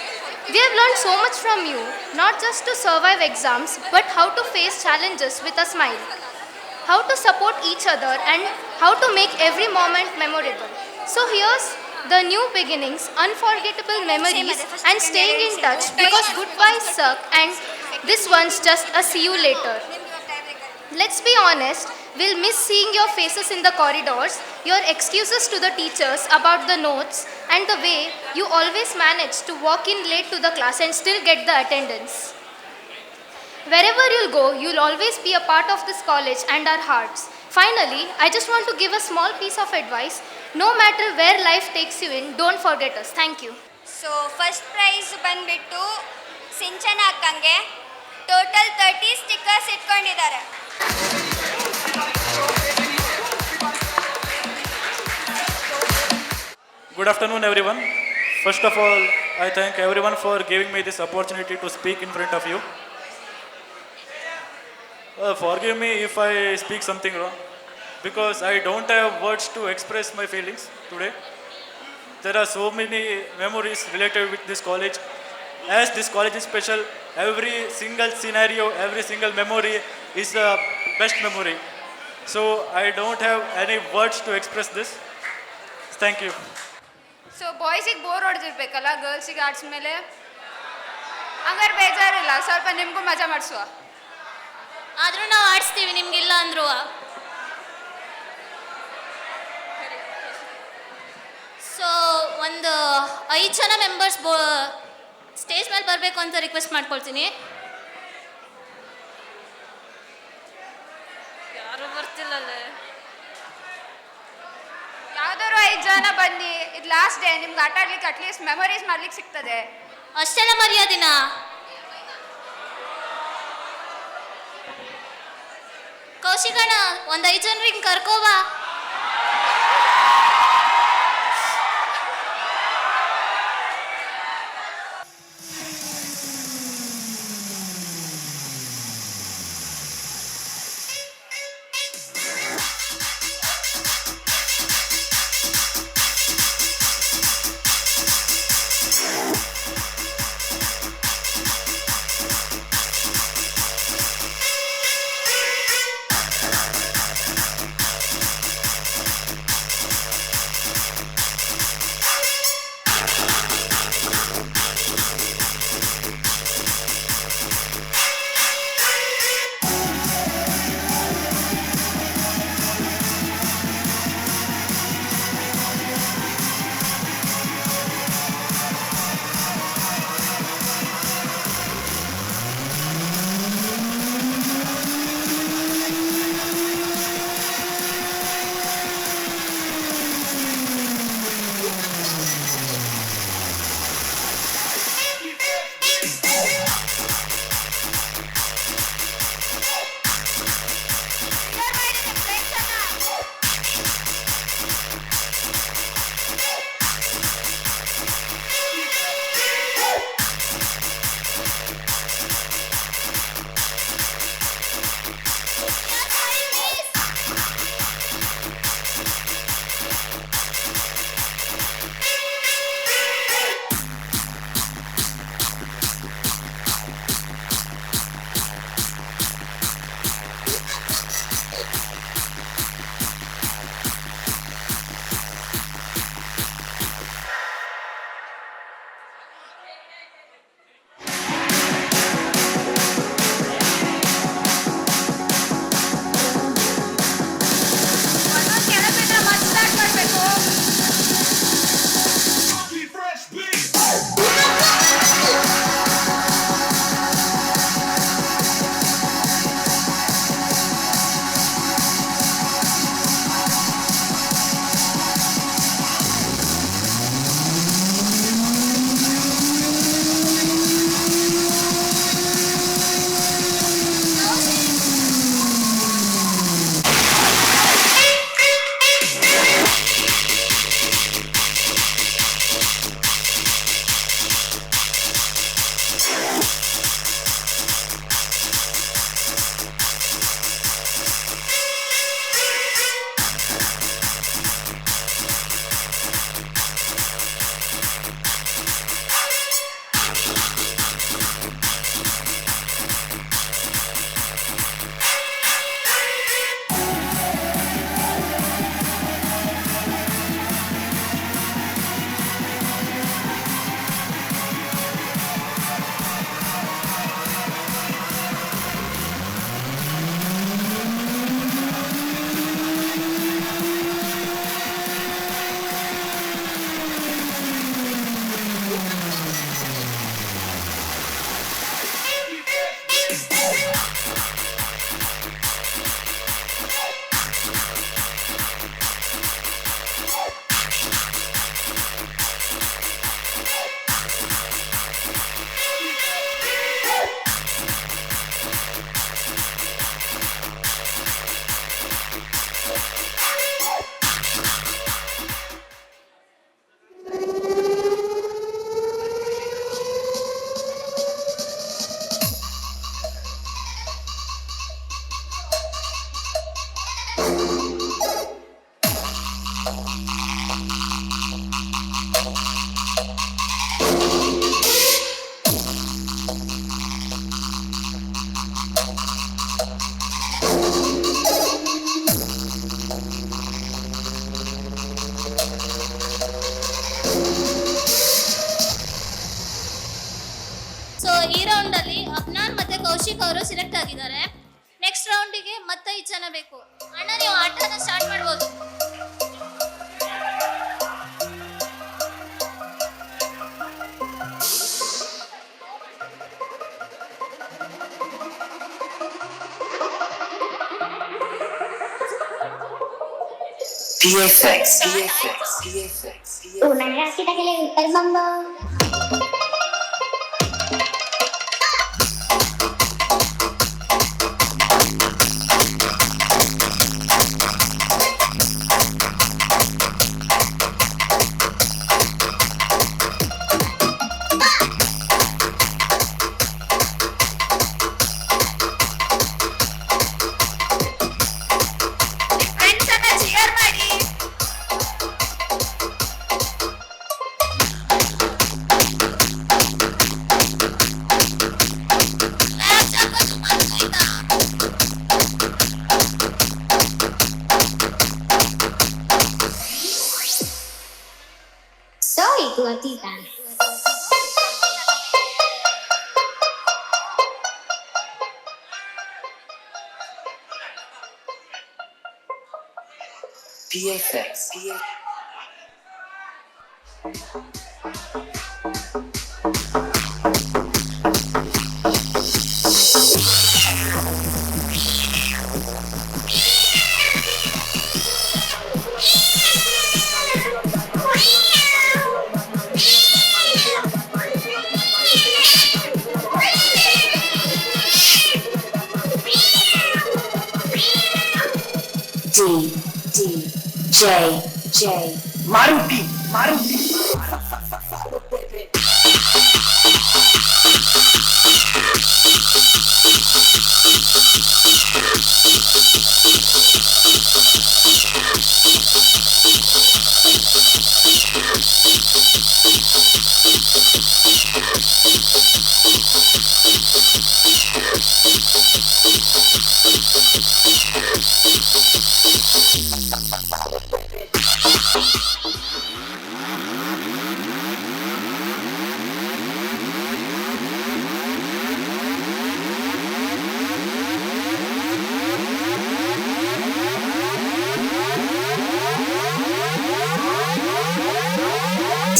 We have learned so much from you, not just to survive exams, but how to face challenges with a smile, how to support each other, and how to make every moment memorable. So here's the new beginnings, unforgettable memories, and staying in touch because goodbyes suck and this one's just a see you later. Let's be honest, we'll miss seeing your faces in the corridors, your excuses to the teachers about the notes, and the way you always manage to walk in late to the class and still get the attendance. Wherever you'll go, you'll always be a part of this college and our hearts. Finally, I just want to give a small piece of advice. No matter where life takes you in, don't forget us. Thank you. So first prize ಬಂದ್ಬಿಟ್ಟು ಸಿಂಚನ ಅಕ್ಕಂಗೆ total 30 stickers ಇಟ್ಕೊಂಡಿದ್ದಾರೆ. Good afternoon everyone. First of all, I thank everyone for giving me this opportunity to speak in front of you. Forgive me if I speak something wrong, because I don't have words to express my feelings today. There are so many memories related with this college. As this college is special, every single scenario, every single memory is the best memory. So I don't have any words to express this. Thank you. So ಬಾಯ್ಸಿಗೆ bore ಹೊಡೆದಿರ್ಬೇಕಲ್ಲ ಗರ್ಲ್ಸಿಗೆ ಆಡಿಸ್ಮೇಲೆ, ಹಂಗಾರೆ ಬೇಜಾರಿಲ್ಲ, ಸ್ವಲ್ಪ ನಿಮಗೂ ಮಜಾ ಮಾಡಿಸುವ. ಆದರೂ ನಾವು ಆಡಿಸ್ತೀವಿ ನಿಮ್ಗಿಲ್ಲ ಅಂದ್ರು. ಸೊ ಒಂದು 5 ಜನ ಮೆಂಬರ್ಸ್ ಸ್ಟೇಜ್ ಮೇಲೆ ಬರಬೇಕು ಅಂತ ರಿಕ್ವೆಸ್ಟ್ ಮಾಡ್ಕೊಳ್ತೀನಿ. ಯಾರು ಬರ್ತಿಲ್ಲಲ್ಲೇ? ಯಾವ್ದಾದ್ರು 5 ಜನ ಬನ್ನಿ, ಇದು ಲಾಸ್ಟ್ ಡೇ, ನಿಮ್ಗೆ ಆಟ ಆಡ್ಲಿಕ್ಕೆ ಅಟ್ಲೀಸ್ಟ್ ಮೆಮೊರೀಸ್ ಮಾಡ್ಲಿಕ್ಕೆ ಸಿಗ್ತದೆ. ಅಷ್ಟೆಲ್ಲ ಮರ್ಯಾದಿನ? ಕೌಶಿಕಣ್ಣ, ಒಂದು 5 ಜನರಿಗೆ ಕರ್ಕೋವಾ. ಅವರು ಸಿಲೆಕ್ಟ್ ಆಗಿದ್ದಾರೆ. ನೆಕ್ಸ್ಟ್ ರೌಂಡಿಗೆ ಮತ್ತೆ 5 ಜನ ಬೇಕು. ಅಣ್ಣ ನೀವು ಆಟನ ಸ್ಟಾರ್ಟ್ ಮಾಡ್ಬೋದು. PFX. Una racita que le gusta el mambo. Soy gotita. PFX. J. Maruti.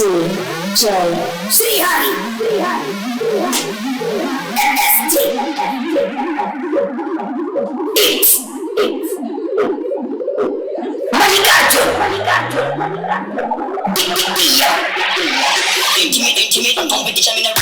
DJ Srihari. MST. It's Mallikarjun. Intimate competition in a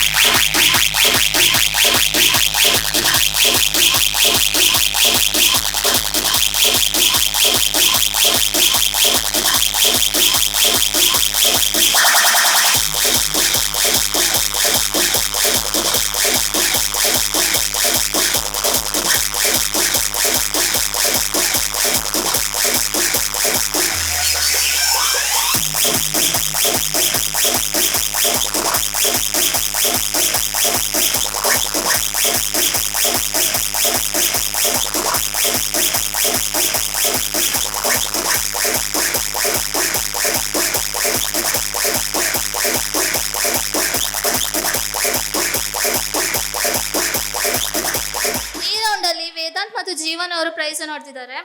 ಮತ್ತು ಜೀವನ್ ಅವರು ಪ್ರೈಸ್ ನೋಡ್ತಿದ್ದಾರೆ.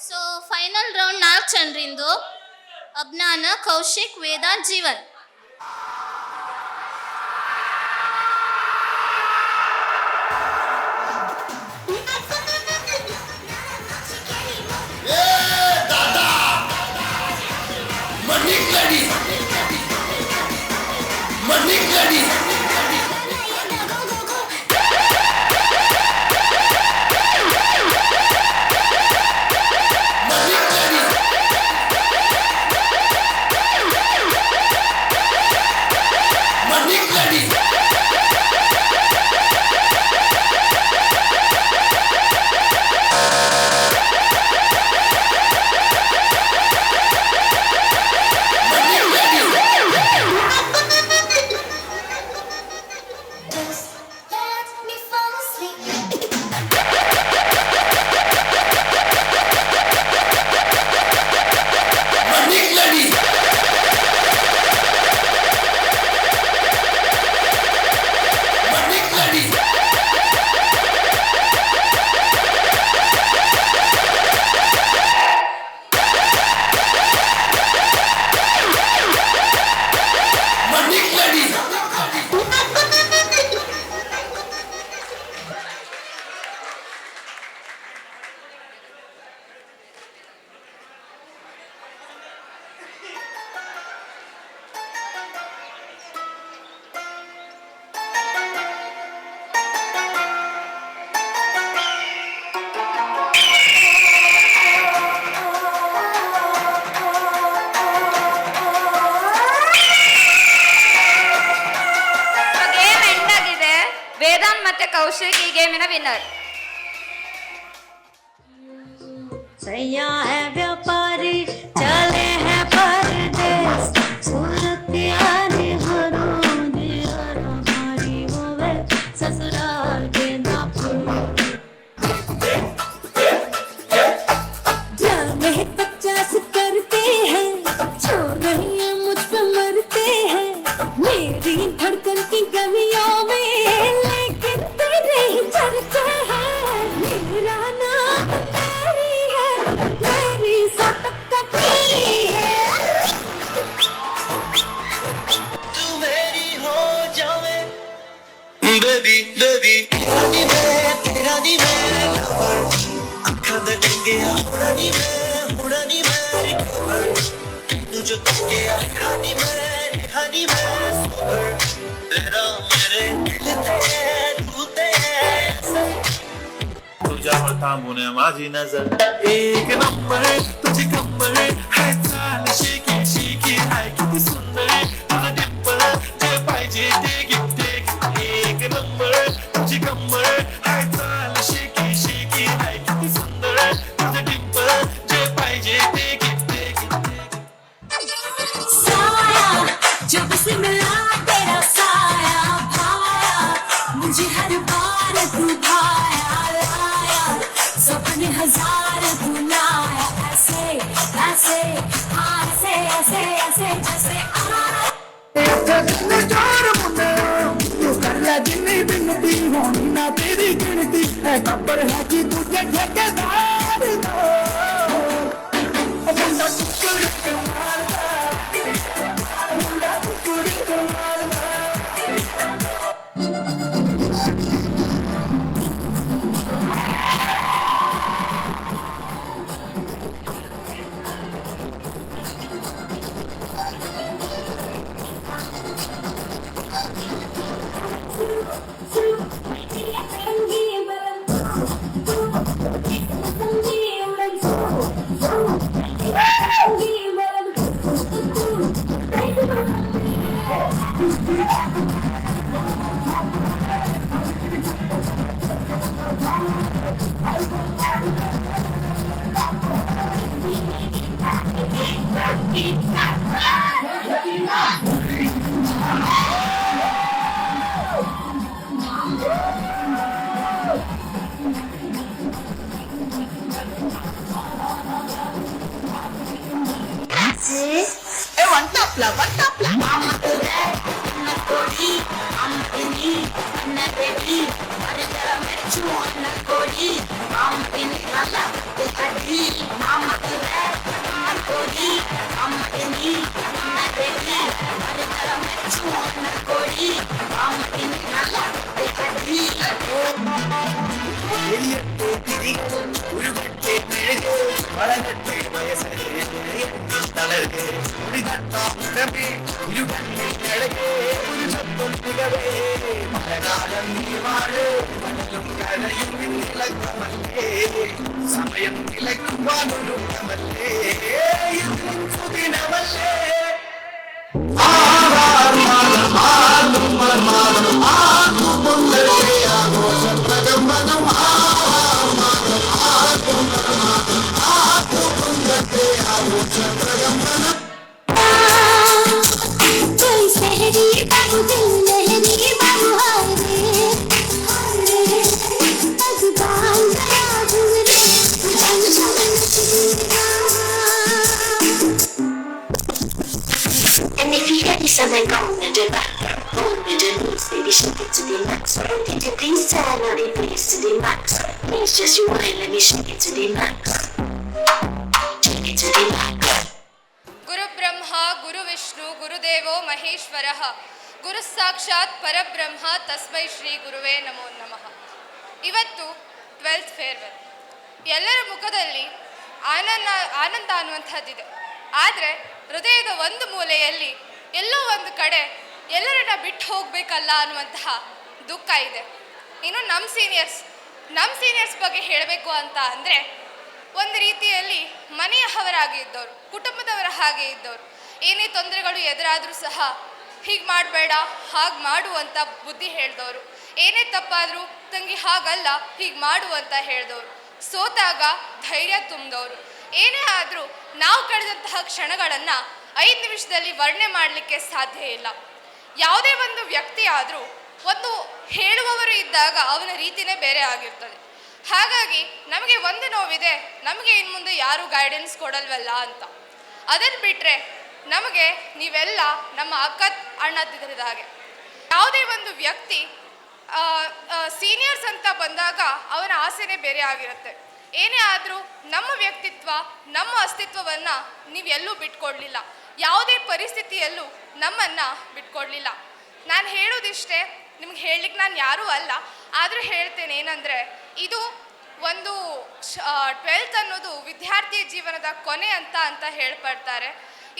ಸೊ ಫೈನಲ್ ರೌಂಡ್ 4 ಜನರಿಂದು ಅಬ್ನಾನ, ಕೌಶಿಕ್, ವೇದಾಂತ್, ಜೀವನ್. ಮತ್ತು ಕೌಶಿಕ್ ಈ ಗೇಮಿನ ವಿನ್ನರ್. सैया है व्यापारी चले हैं परदेस सूरत यारी हरोनी हमारी होवे ससुराल के नापुर जाने 50 करते हैं जो नहीं मुझ पे मरते हैं मेरी धड़कन की गलियों में लेकिन तेरे ही चर्चे हैं मेरा नाम मेरी सटक तेरी है तू मेरी हो जावे बेबी बेबी तेरा नी मैं अखा दे गया उड़ानी मेरी खबर तू जो के हनी मैं तेरा मेरे दिल ते तूते तुझ्या थांबून माझी नजर एक नंबर तुझी कंबर है चाल शेकी शेकी हाय किती सुंदर तुझं डिंपल जे पाहिजे ते गिफ्ट एक नंबर तुझी कंबर है चाल शेकी शेकी हाय किती सुंदर तुझं डिंपल जे पाहिजे ते गिफ्ट साया जब से मिला तेरा साया भाया मुझे हर बार तू भाया सपने हजार बुलाया ऐसे ऐसे ऐसे ऐसे ऐसे जैसे कर जिन्नी बिनती होनी ना तेरी गिनती है खबर है कि तुझे ठेकेदार And if you hear this, I'm going to do that. Baby, shake it to the max. Did you please turn on it, please, to the max? Please just you wine, let me shake it to the max. Shake it to the max. Guru Brahma, Guru Vishnu, Guru Devo Maheshwaraha, Guru Sakshat Parabrahma, Tasmai Shri Guruve Namo Namaha. ಇವತ್ತು 12th farewell. ಎಲ್ಲರ ಮುಖದಲ್ಲಿ ಆನಂದ ಅನ್ನುವಂಥದ್ದಿದೆ. ಆದರೆ ಹೃದಯದ ಒಂದು ಮೂಲೆಯಲ್ಲಿ ಎಲ್ಲೋ ಒಂದು ಕಡೆ ಎಲ್ಲರನ್ನ ಬಿಟ್ಟು ಹೋಗಬೇಕಲ್ಲ ಅನ್ನುವಂತಹ ದುಃಖ ಇದೆ. ಇನ್ನು ನಮ್ಮ ಸೀನಿಯರ್ಸ್ ಬಗ್ಗೆ ಹೇಳಬೇಕು ಅಂತ ಅಂದರೆ ಒಂದು ರೀತಿಯಲ್ಲಿ ಮನೆಯವರಾಗಿ ಇದ್ದವರು, ಕುಟುಂಬದವರ ಹಾಗೆ ಇದ್ದವರು. ಏನೇ ತೊಂದರೆಗಳು ಎದುರಾದರೂ ಸಹ ಹೀಗೆ ಮಾಡಬೇಡ ಹಾಗೆ ಮಾಡು ಅಂತ ಬುದ್ಧಿ ಹೇಳಿದವರು. ಏನೇ ತಪ್ಪಾದರೂ ತಂಗಿ ಹಾಗಲ್ಲ ಹೀಗೆ ಮಾಡು ಅಂತ ಹೇಳಿದವರು, ಸೋತಾಗ ಧೈರ್ಯ ತುಂಬಿದವರು. ಏನೇ ಆದರೂ ನಾವು ಕಳೆದಂತಹ ಕ್ಷಣಗಳನ್ನು 5 ನಿಮಿಷದಲ್ಲಿ ವರ್ಣನೆ ಮಾಡಲಿಕ್ಕೆ ಸಾಧ್ಯ ಇಲ್ಲ. ಯಾವುದೇ ಒಂದು ವ್ಯಕ್ತಿ ಆದರೂ ಒಂದು ಹೇಳುವವರು ಇದ್ದಾಗ ಅವನ ರೀತಿಯೇ ಬೇರೆ ಆಗಿರ್ತದೆ. ಹಾಗಾಗಿ ನಮಗೆ ಒಂದು ನೋವಿದೆ, ನಮಗೆ ಇನ್ನು ಮುಂದೆ ಯಾರೂ ಗೈಡೆನ್ಸ್ ಕೊಡಲ್ವಲ್ಲ ಅಂತ. ಅದನ್ನು ಬಿಟ್ಟರೆ ನಮಗೆ ನೀವೆಲ್ಲ ನಮ್ಮ ಅಕ್ಕ ಅಣ್ಣದಿದ್ದ ಹಾಗೆ. ಯಾವುದೇ ಒಂದು ವ್ಯಕ್ತಿ ಸೀನಿಯರ್ಸ್ ಅಂತ ಬಂದಾಗ ಅವನ ಆಸೆನೇ ಬೇರೆ ಆಗಿರುತ್ತೆ. ಏನೇ ಆದರೂ ನಮ್ಮ ವ್ಯಕ್ತಿತ್ವ, ನಮ್ಮ ಅಸ್ತಿತ್ವವನ್ನು ನೀವೆಲ್ಲೂ ಬಿಟ್ಕೊಡ್ಲಿಲ್ಲ, ಯಾವುದೇ ಪರಿಸ್ಥಿತಿಯಲ್ಲೂ ನಮ್ಮನ್ನು ಬಿಟ್ಕೊಡ್ಲಿಲ್ಲ. ನಾನು ಹೇಳೋದಿಷ್ಟೇ, ನಿಮ್ಗೆ ಹೇಳಲಿಕ್ಕೆ ನಾನು ಯಾರೂ ಅಲ್ಲ, ಆದರೂ ಹೇಳ್ತೇನೆ ಏನಂದರೆ, ಇದು ಒಂದು 12th ಅನ್ನೋದು ವಿದ್ಯಾರ್ಥಿ ಜೀವನದ ಕೊನೆ ಅಂತ ಹೇಳ್ಪಡ್ತಾರೆ.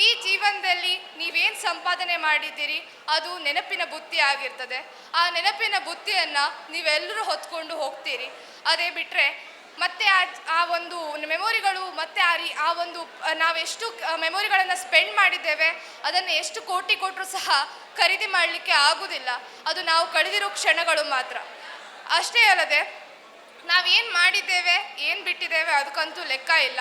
ಈ ಜೀವನದಲ್ಲಿ ನೀವೇನು ಸಂಪಾದನೆ ಮಾಡಿದ್ದೀರಿ ಅದು ನೆನಪಿನ ಬುತ್ತಿ ಆಗಿರ್ತದೆ. ಆ ನೆನಪಿನ ಬುತ್ತಿಯನ್ನು ನೀವೆಲ್ಲರೂ ಹೊತ್ಕೊಂಡು ಹೋಗ್ತೀರಿ. ಅದೇ ಬಿಟ್ಟರೆ ಮತ್ತೆ ಆ ಒಂದು ಮೆಮೊರಿಗಳು ಮತ್ತು ಆ ಒಂದು ನಾವೆಷ್ಟು ಮೆಮೊರಿಗಳನ್ನು ಸ್ಪೆಂಡ್ ಮಾಡಿದ್ದೇವೆ ಅದನ್ನು ಎಷ್ಟು ಕೋಟಿ ಕೊಟ್ಟರೂ ಸಹ ಖರೀದಿ ಮಾಡಲಿಕ್ಕೆ ಆಗೋದಿಲ್ಲ. ಅದು ನಾವು ಕಳೆದಿರೋ ಕ್ಷಣಗಳು ಮಾತ್ರ. ಅಷ್ಟೇ ಅಲ್ಲದೆ ನಾವೇನು ಮಾಡಿದ್ದೇವೆ, ಏನು ಬಿಟ್ಟಿದ್ದೇವೆ ಅದಕ್ಕಂತೂ ಲೆಕ್ಕ ಇಲ್ಲ.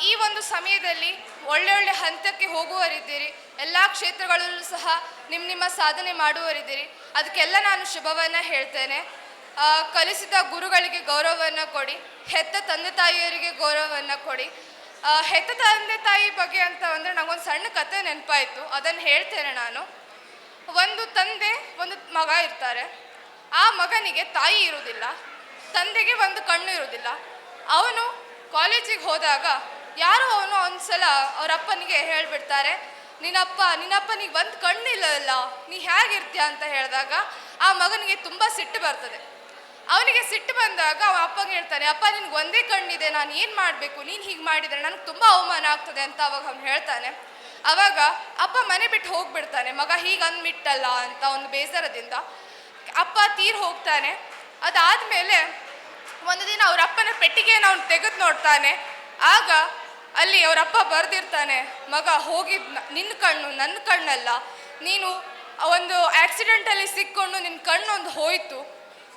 ಈ ಒಂದು ಸಮಯದಲ್ಲಿ ಒಳ್ಳೊಳ್ಳೆ ಹಂತಕ್ಕೆ ಹೋಗುವವರಿದ್ದೀರಿ, ಎಲ್ಲ ಕ್ಷೇತ್ರಗಳಲ್ಲೂ ಸಹ ನಿಮ್ಮ ಸಾಧನೆ ಮಾಡುವವರಿದ್ದೀರಿ. ಅದಕ್ಕೆಲ್ಲ ನಾನು ಶುಭವನ್ನು ಹೇಳ್ತೇನೆ. ಕಲಿಸಿದ ಗುರುಗಳಿಗೆ ಗೌರವವನ್ನು ಕೊಡಿ, ಹೆತ್ತ ತಂದೆ ತಾಯಿಯರಿಗೆ ಗೌರವವನ್ನು ಕೊಡಿ. ಹೆತ್ತ ತಂದೆ ತಾಯಿ ಬಗ್ಗೆ ಅಂತ ಅಂದರೆ ನನಗೊಂದು ಸಣ್ಣ ಕತೆ ನೆನಪಾಯಿತು, ಅದನ್ನು ಹೇಳ್ತೇನೆ ನಾನು. ಒಂದು ತಂದೆ ಒಂದು ಮಗ ಇರ್ತಾರೆ. ಆ ಮಗನಿಗೆ ತಾಯಿ ಇರುವುದಿಲ್ಲ, ತಂದೆಗೆ ಒಂದು ಕಣ್ಣು ಇರುವುದಿಲ್ಲ. ಅವನು ಕಾಲೇಜಿಗೆ ಹೋದಾಗ ಯಾರೋ ಒಂದು ಸಲ ಅವ್ರ ಅಪ್ಪನಿಗೆ ಹೇಳಿಬಿಡ್ತಾರೆ, ನಿನ್ನಪ್ಪನಿಗೆ ಒಂದು ಕಣ್ಣಿಲ್ಲಲ್ಲ, ನೀ ಹೇಗಿರ್ತೀಯ ಅಂತ ಹೇಳಿದಾಗ ಆ ಮಗನಿಗೆ ತುಂಬ ಸಿಟ್ಟು ಬರ್ತದೆ. ಅವನಿಗೆ ಸಿಟ್ಟು ಬಂದಾಗ ಅವ ಅಪ್ಪಗೆ ಹೇಳ್ತಾನೆ, ಅಪ್ಪ ನಿನ್ಗೆ ಒಂದೇ ಕಣ್ಣಿದೆ, ನಾನು ಏನು ಮಾಡಬೇಕು, ನೀನು ಹೀಗೆ ಮಾಡಿದರೆ ನನಗೆ ತುಂಬ ಅವಮಾನ ಆಗ್ತದೆ ಅಂತ ಅವಾಗ ಅವ್ನು ಹೇಳ್ತಾನೆ. ಆವಾಗ ಅಪ್ಪ ಮನೆ ಬಿಟ್ಟು ಹೋಗ್ಬಿಡ್ತಾನೆ, ಮಗ ಹೀಗೆ ಅಂದ್ಬಿಟ್ಟಲ್ಲ ಅಂತ ಒಂದು ಬೇಸರದಿಂದ. ಅಪ್ಪ ತೀರ್ ಹೋಗ್ತಾನೆ. ಅದಾದಮೇಲೆ ಒಂದು ದಿನ ಅವ್ರ ಅಪ್ಪನ ಪೆಟ್ಟಿಗೆಯನ್ನು ಅವ್ನು ತೆಗೆದು ನೋಡ್ತಾನೆ. ಆಗ ಅಲ್ಲಿ ಅವರಪ್ಪ ಬರೆದಿರ್ತಾನೆ, ಮಗ ಹೋಗಿದ್ದು ನಿನ್ನ ಕಣ್ಣು ನನ್ನ ಕಣ್ಣಲ್ಲ, ನೀನು ಒಂದು ಆಕ್ಸಿಡೆಂಟಲ್ಲಿ ಸಿಕ್ಕೊಂಡು ನಿನ್ನ ಕಣ್ಣೊಂದು ಹೋಯಿತು,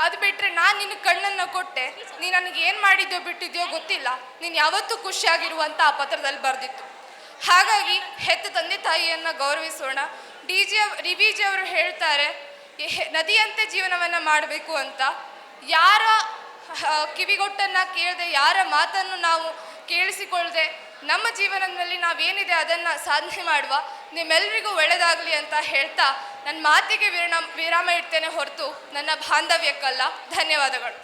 ಅದು ಬಿಟ್ಟರೆ ನಾನು ನಿನ್ನ ಕಣ್ಣನ್ನು ಕೊಟ್ಟೆ, ನೀನು ನನಗೆ ಏನು ಮಾಡಿದ್ಯೋ ಬಿಟ್ಟಿದ್ಯೋ ಗೊತ್ತಿಲ್ಲ, ನೀನು ಯಾವತ್ತೂ ಖುಷಿಯಾಗಿರುವಂಥ ಆ ಪತ್ರದಲ್ಲಿ ಬರೆದಿತ್ತು. ಹಾಗಾಗಿ ಹೆತ್ತ ತಂದೆ ತಾಯಿಯನ್ನು ಗೌರವಿಸೋಣ. ಡಿ.ವಿ.ಜಿ ಅವರು ಹೇಳ್ತಾರೆ, ನದಿಯಂತೆ ಜೀವನವನ್ನು ಮಾಡಬೇಕು ಅಂತ. ಯಾರ ಕಿವಿಗೊಟ್ಟನ್ನು ಕೇಳದೆ, ಯಾರ ಮಾತನ್ನು ನಾವು ಕೇಳಿಸಿಕೊಳ್ಳದೆ ನಮ್ಮ ಜೀವನದಲ್ಲಿ ನಾವೇನಿದೆ ಅದನ್ನು ಸಾಧನೆ ಮಾಡುವ. ನಿಮ್ಮೆಲ್ಲರಿಗೂ ಒಳ್ಳೆಯದಾಗಲಿ ಅಂತ ಹೇಳ್ತಾ ನನ್ನ ಮಾತಿಗೆ ವಿರಾಮ ಇಡ್ತೇನೆ ಹೊರತು ನನ್ನ ಬಾಂಧವ್ಯಕ್ಕಲ್ಲ. ಧನ್ಯವಾದಗಳು.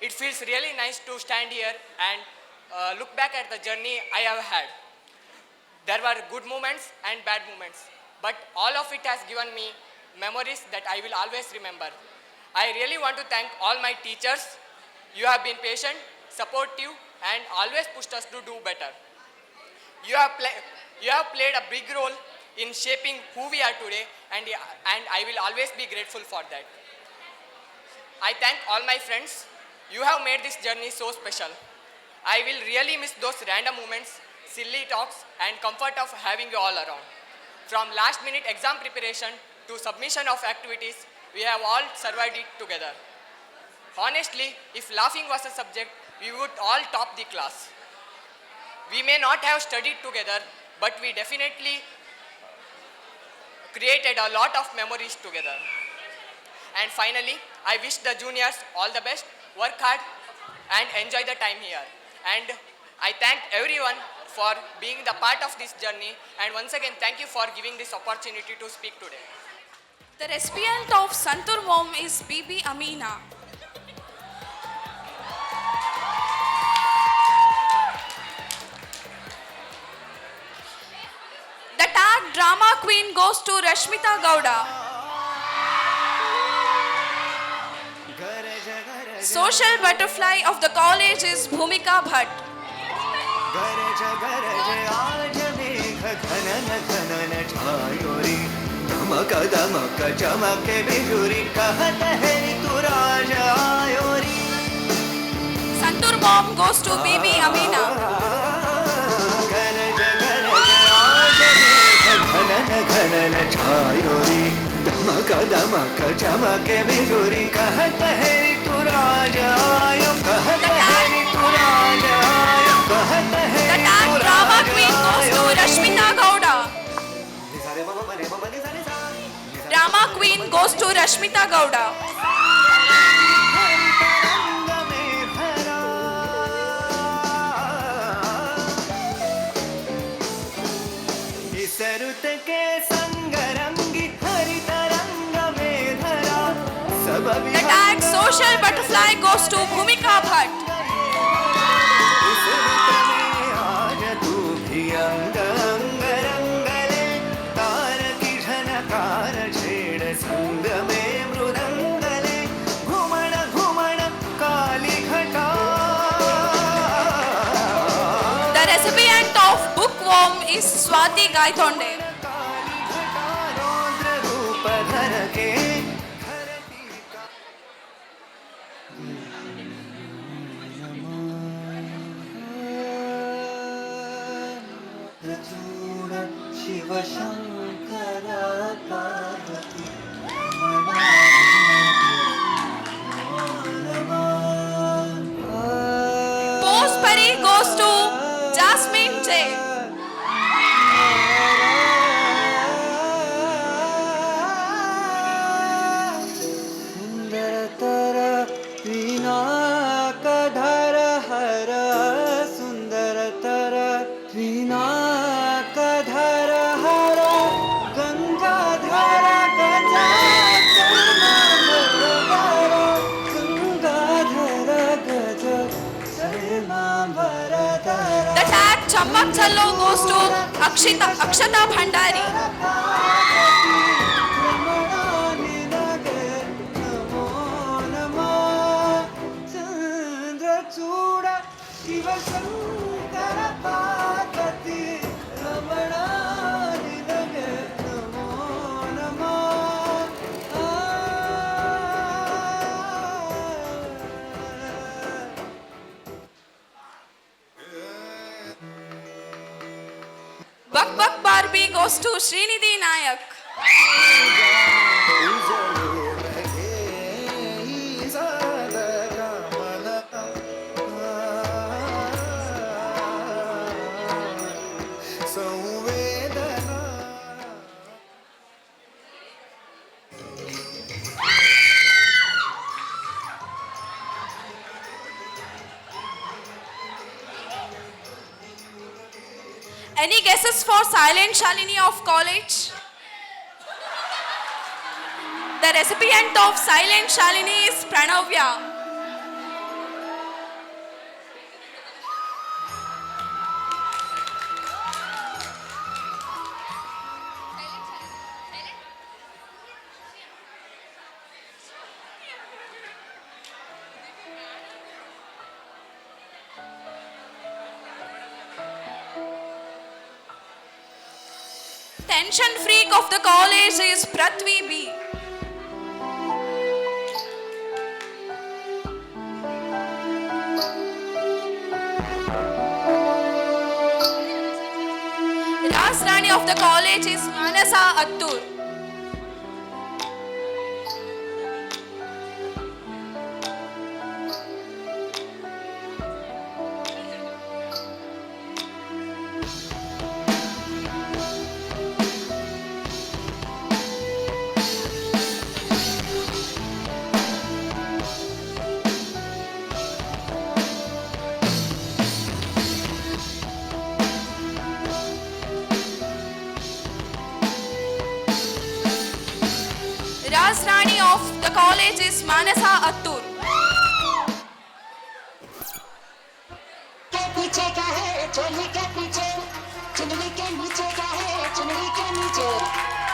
It feels really nice to stand here and look back at the journey I have had. There were good moments and bad moments, but all of it has given me memories that I will always remember. I really want to thank all my teachers. You have been patient, supportive, and always pushed us to do better. You have played a big role in shaping who we are today, and I will always be grateful for that. I thank all my friends. You have made this journey so special. I will really miss those random moments, silly talks, and comfort of having you all around. From last minute exam preparation to submission of activities, we have all survived it together. Honestly, if laughing was a subject, we would all top the class. We may not have studied together, but we definitely created a lot of memories together. And finally, I wish the juniors all the best, work hard, and enjoy the time here. And I thank everyone for being the part of this journey, and once again, thank you for giving this opportunity to speak today. The recipient of Santur Mom is Bibi Amina. The tag Drama Queen goes to Rashmita Gowda. Social Butterfly of the college is Bhumika Bhatt. Santur Mom goes to Bibi Amina. घन घन छायोरी धमक धमक चमके बिजुरी कहत है तू राजा आयो कहत है तू राजा आयो कहत है The tag drama queen goes to Rashmita Gowda. Drama queen goes to Rashmita Gowda. सरुत के संग रंगी हरित रंग में धरा सब The tag social butterfly goes to Bhumika Bhatt. आज तू भी अंग अंग रंगले तार की झनकार छेड़ संग में मृदंगले घुमण घुमण काली घटा. The recipient of bookworm is Swati Gaitonde. रूप धर के Shiv Shankar Parvati Pose Pari goes to Jasmine J. सुंदरतर विनाकधर हर सुंदरतर विनाकधर हर गंगाधर गंगाधर गज The tag Chammak Challo goes to Akshata Bhandari. Chandrachud Shiv Shankar Parvati Ramana निलगे नमो नमः. Bak Bak Barbie goes to Srinidhi Nayak. Any guesses for Silent Shalini of college? The recipient of Silent Shalini is Pranavya. Tension freak of the college is Prithvi B. Ras Rani of the college is Manasa Attur. Ras Rani of the college is Manasa Attur. पीछे क्या है चोली के पीछे चुनरी के नीचे क्या है चुनरी के नीचे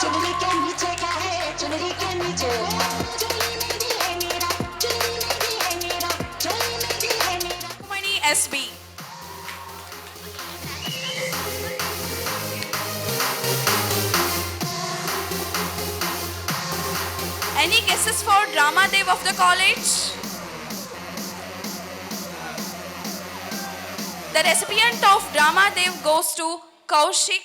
चुनरी के नीचे क्या है चुनरी के नीचे चुनरी मेरी है मेरा चुनरी मेरी है मेरा चुनरी मेरी है मेरा Mani SB. Any guesses for Drama Dev of the college? The recipient of Drama Dev goes to Kaushik.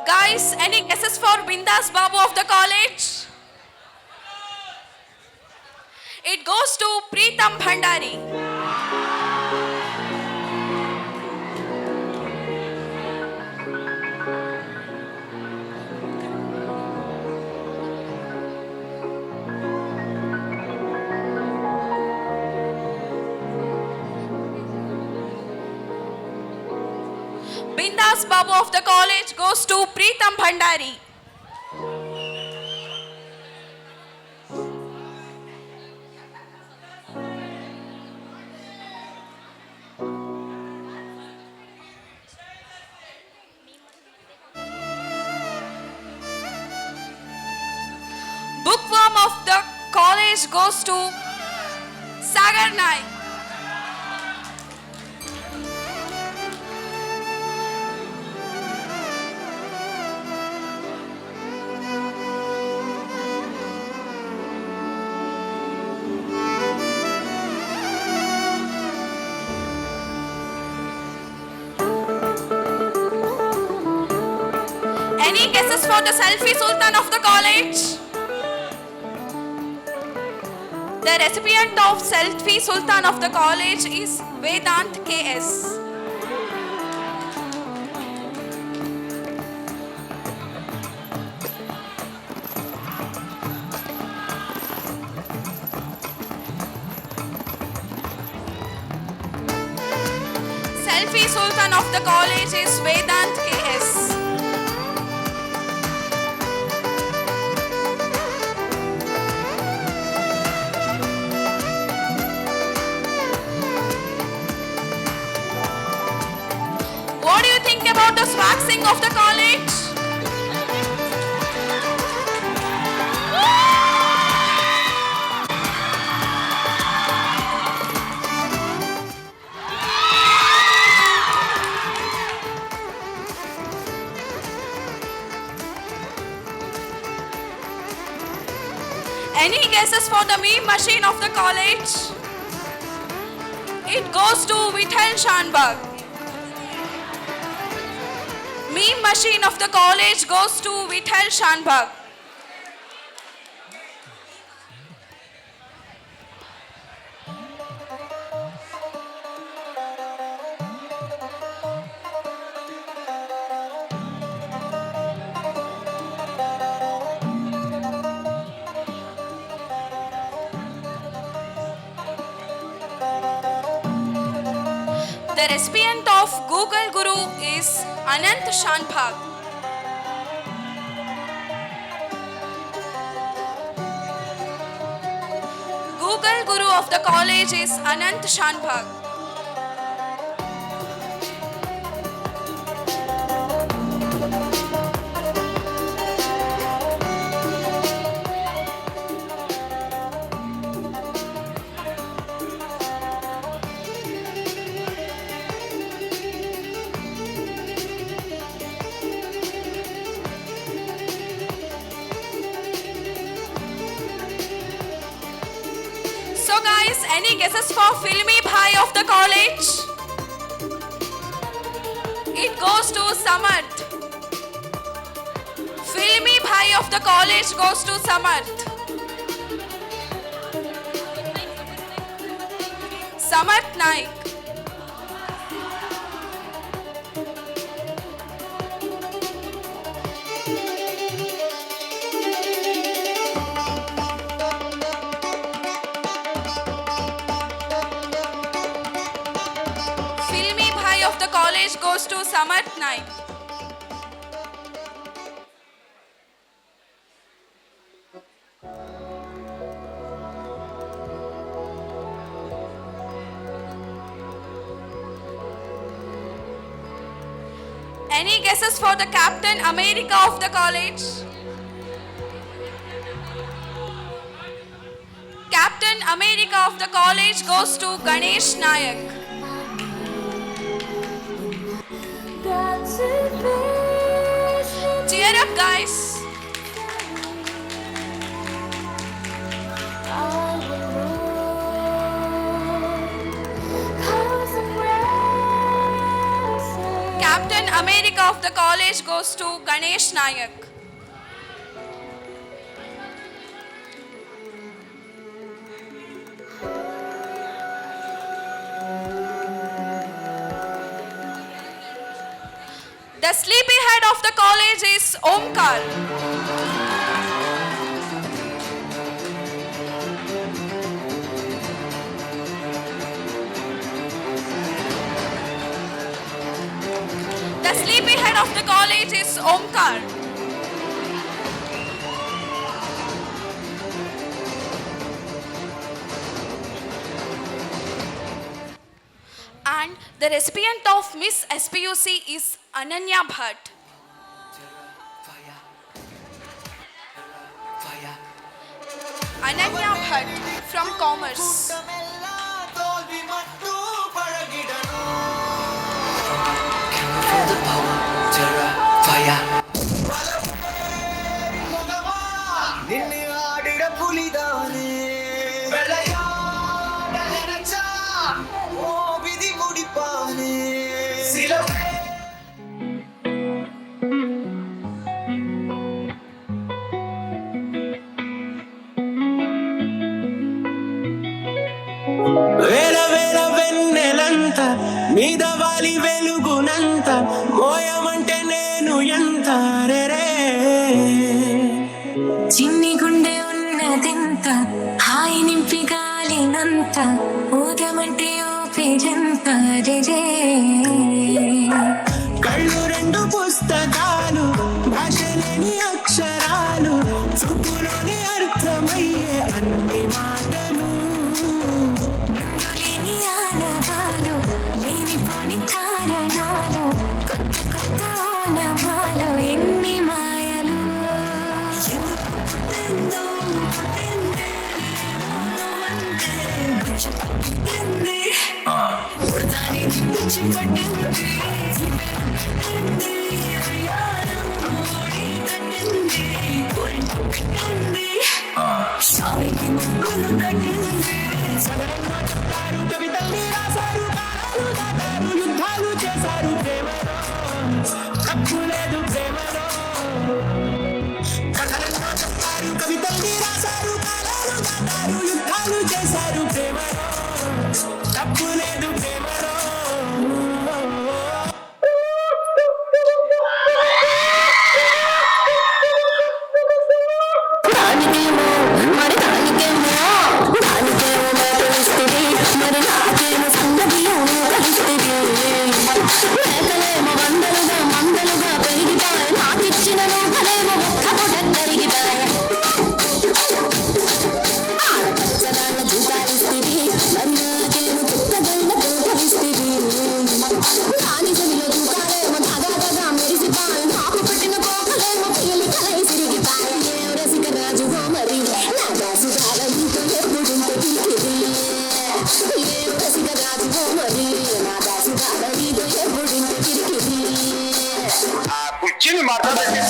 Guys, any guesses for Bindas Babu of the college? It goes to Preetham Bhandari. Bindas Babu of the college goes to Preetham Bhandari. Bookworm of the college goes to Sagar Naik. Any guesses for the selfie sultan of the college? The recipient of selfie sultan of the college is Vedant KS. Selfie sultan of the college is Vedant KS. What do you think about the waxing of the college? Any guesses for the meme machine of the college? It goes to Vithal Shanbag. Meme machine of the college goes to Vithal Shanbag. The recipient of Google Guru is Anant Shanbhag. Google Guru of the college is Anant Shanbhag. So guys, any guesses for Filmy Bhai of the college? It goes to Samarth. Filmy Bhai of the college goes to Samarth. Samarth Naik. Filmy Bhai of the college goes to Samarth Naik. Any guesses for the Captain America of the college? Captain America of the college goes to Ganesh Nayak. Cheer up, guys. Captain America Vedika of the college goes to Ganesh Nayak. The sleepyhead of the college is Omkar. The sleepyhead of the college is Omkar. And the recipient of Miss SPUC is Ananya Bhatt. Ananya Bhatt from Commerce. నిన్ను ఆడిడ పులిదానే వెళయాడలెనచా ఓ విధి ముడిపానే సిలవే వేల వేల వెన్నెలంత మీద వాలి వెలుగునంత మోయమంటే నేను ఎంత రే చిన్ని గుండె ఉన్నదెంత హాయి నింపి గాలినంత ఊదమంటే ఊపిరంత రే కళ్ళు రెండు పుస్తకాలు భాష లేని అక్షరాలు చూపులోని అర్థమయ్యే అన్ని మాటలు లేని ఆనవాలు లేనిపోని కారణాలు కొత్త కొత్త ఆనవాలు ఎన్ని మాయలు కవితల్ని రాశారు యుద్ధాలు చేశారు ప్రేమలో తప్పు లేదు ప్రేమలో కథలెన్నో చెప్పారు కవితల్ని రాశారు కాలాలు దాటారు యుద్ధాలు చేశారు ప్రేమలో తప్పు లేదు ప్రేమలో కూర్చుని మాట్లాడండి.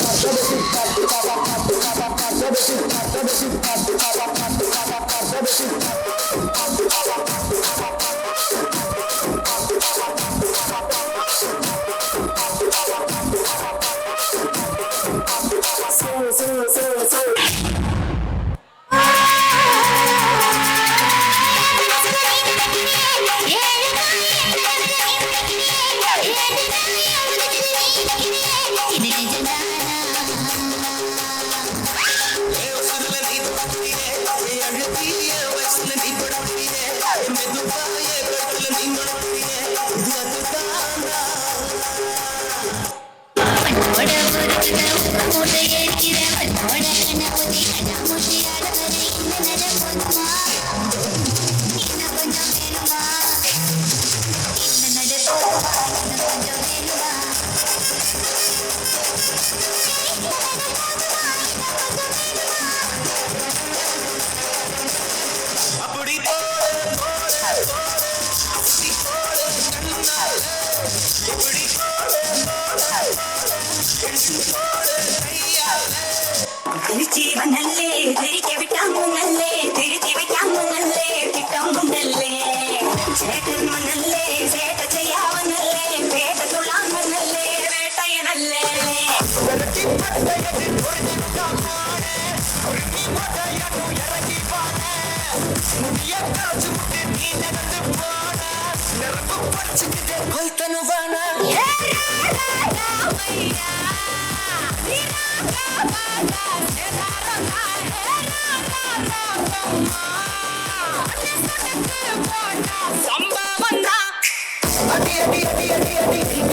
ಜೀವನಲ್ಲೇ ತೆರಿಗೆ ವಿಟಾಮಿನಲ್ಲೇ ತಿರುಗಿ ವಿಟಾಮಿನಲ್ಲೇ ವಿಟಾಮಿನಲ್ಲೇ ಸೇಟಮ್ಮನಲ್ಲೇ ಸೇಟ ಜಯಾವನಲ್ಲೇ ಬೇಟ ತುಳಾಮನಲ್ಲೇ ಬೇಟ ಬೆರಕಿ ಪಟ್ಟೆಯಲ್ಲಿ ಹೊಡೆದಿದ್ದ ಮಾಡೆ ಹುಡುಗಿ ಮದೆಯನ್ನು ಎರಗಿ ಬಾನೆ ಮುಡಿಯ ಕಾಚು ಮುಟ್ಟಿ ನೀನೆಂದು ಬಾಣ ನೆರಪು ಪಚ್ಚಿದೆ ಹೋಯ್ತನು ಬಾಣ ಸಂಭವನ್ನ ಅಡಿ ಅಡಿ ಅಡಿ ಅಡಿ ಅಡಿ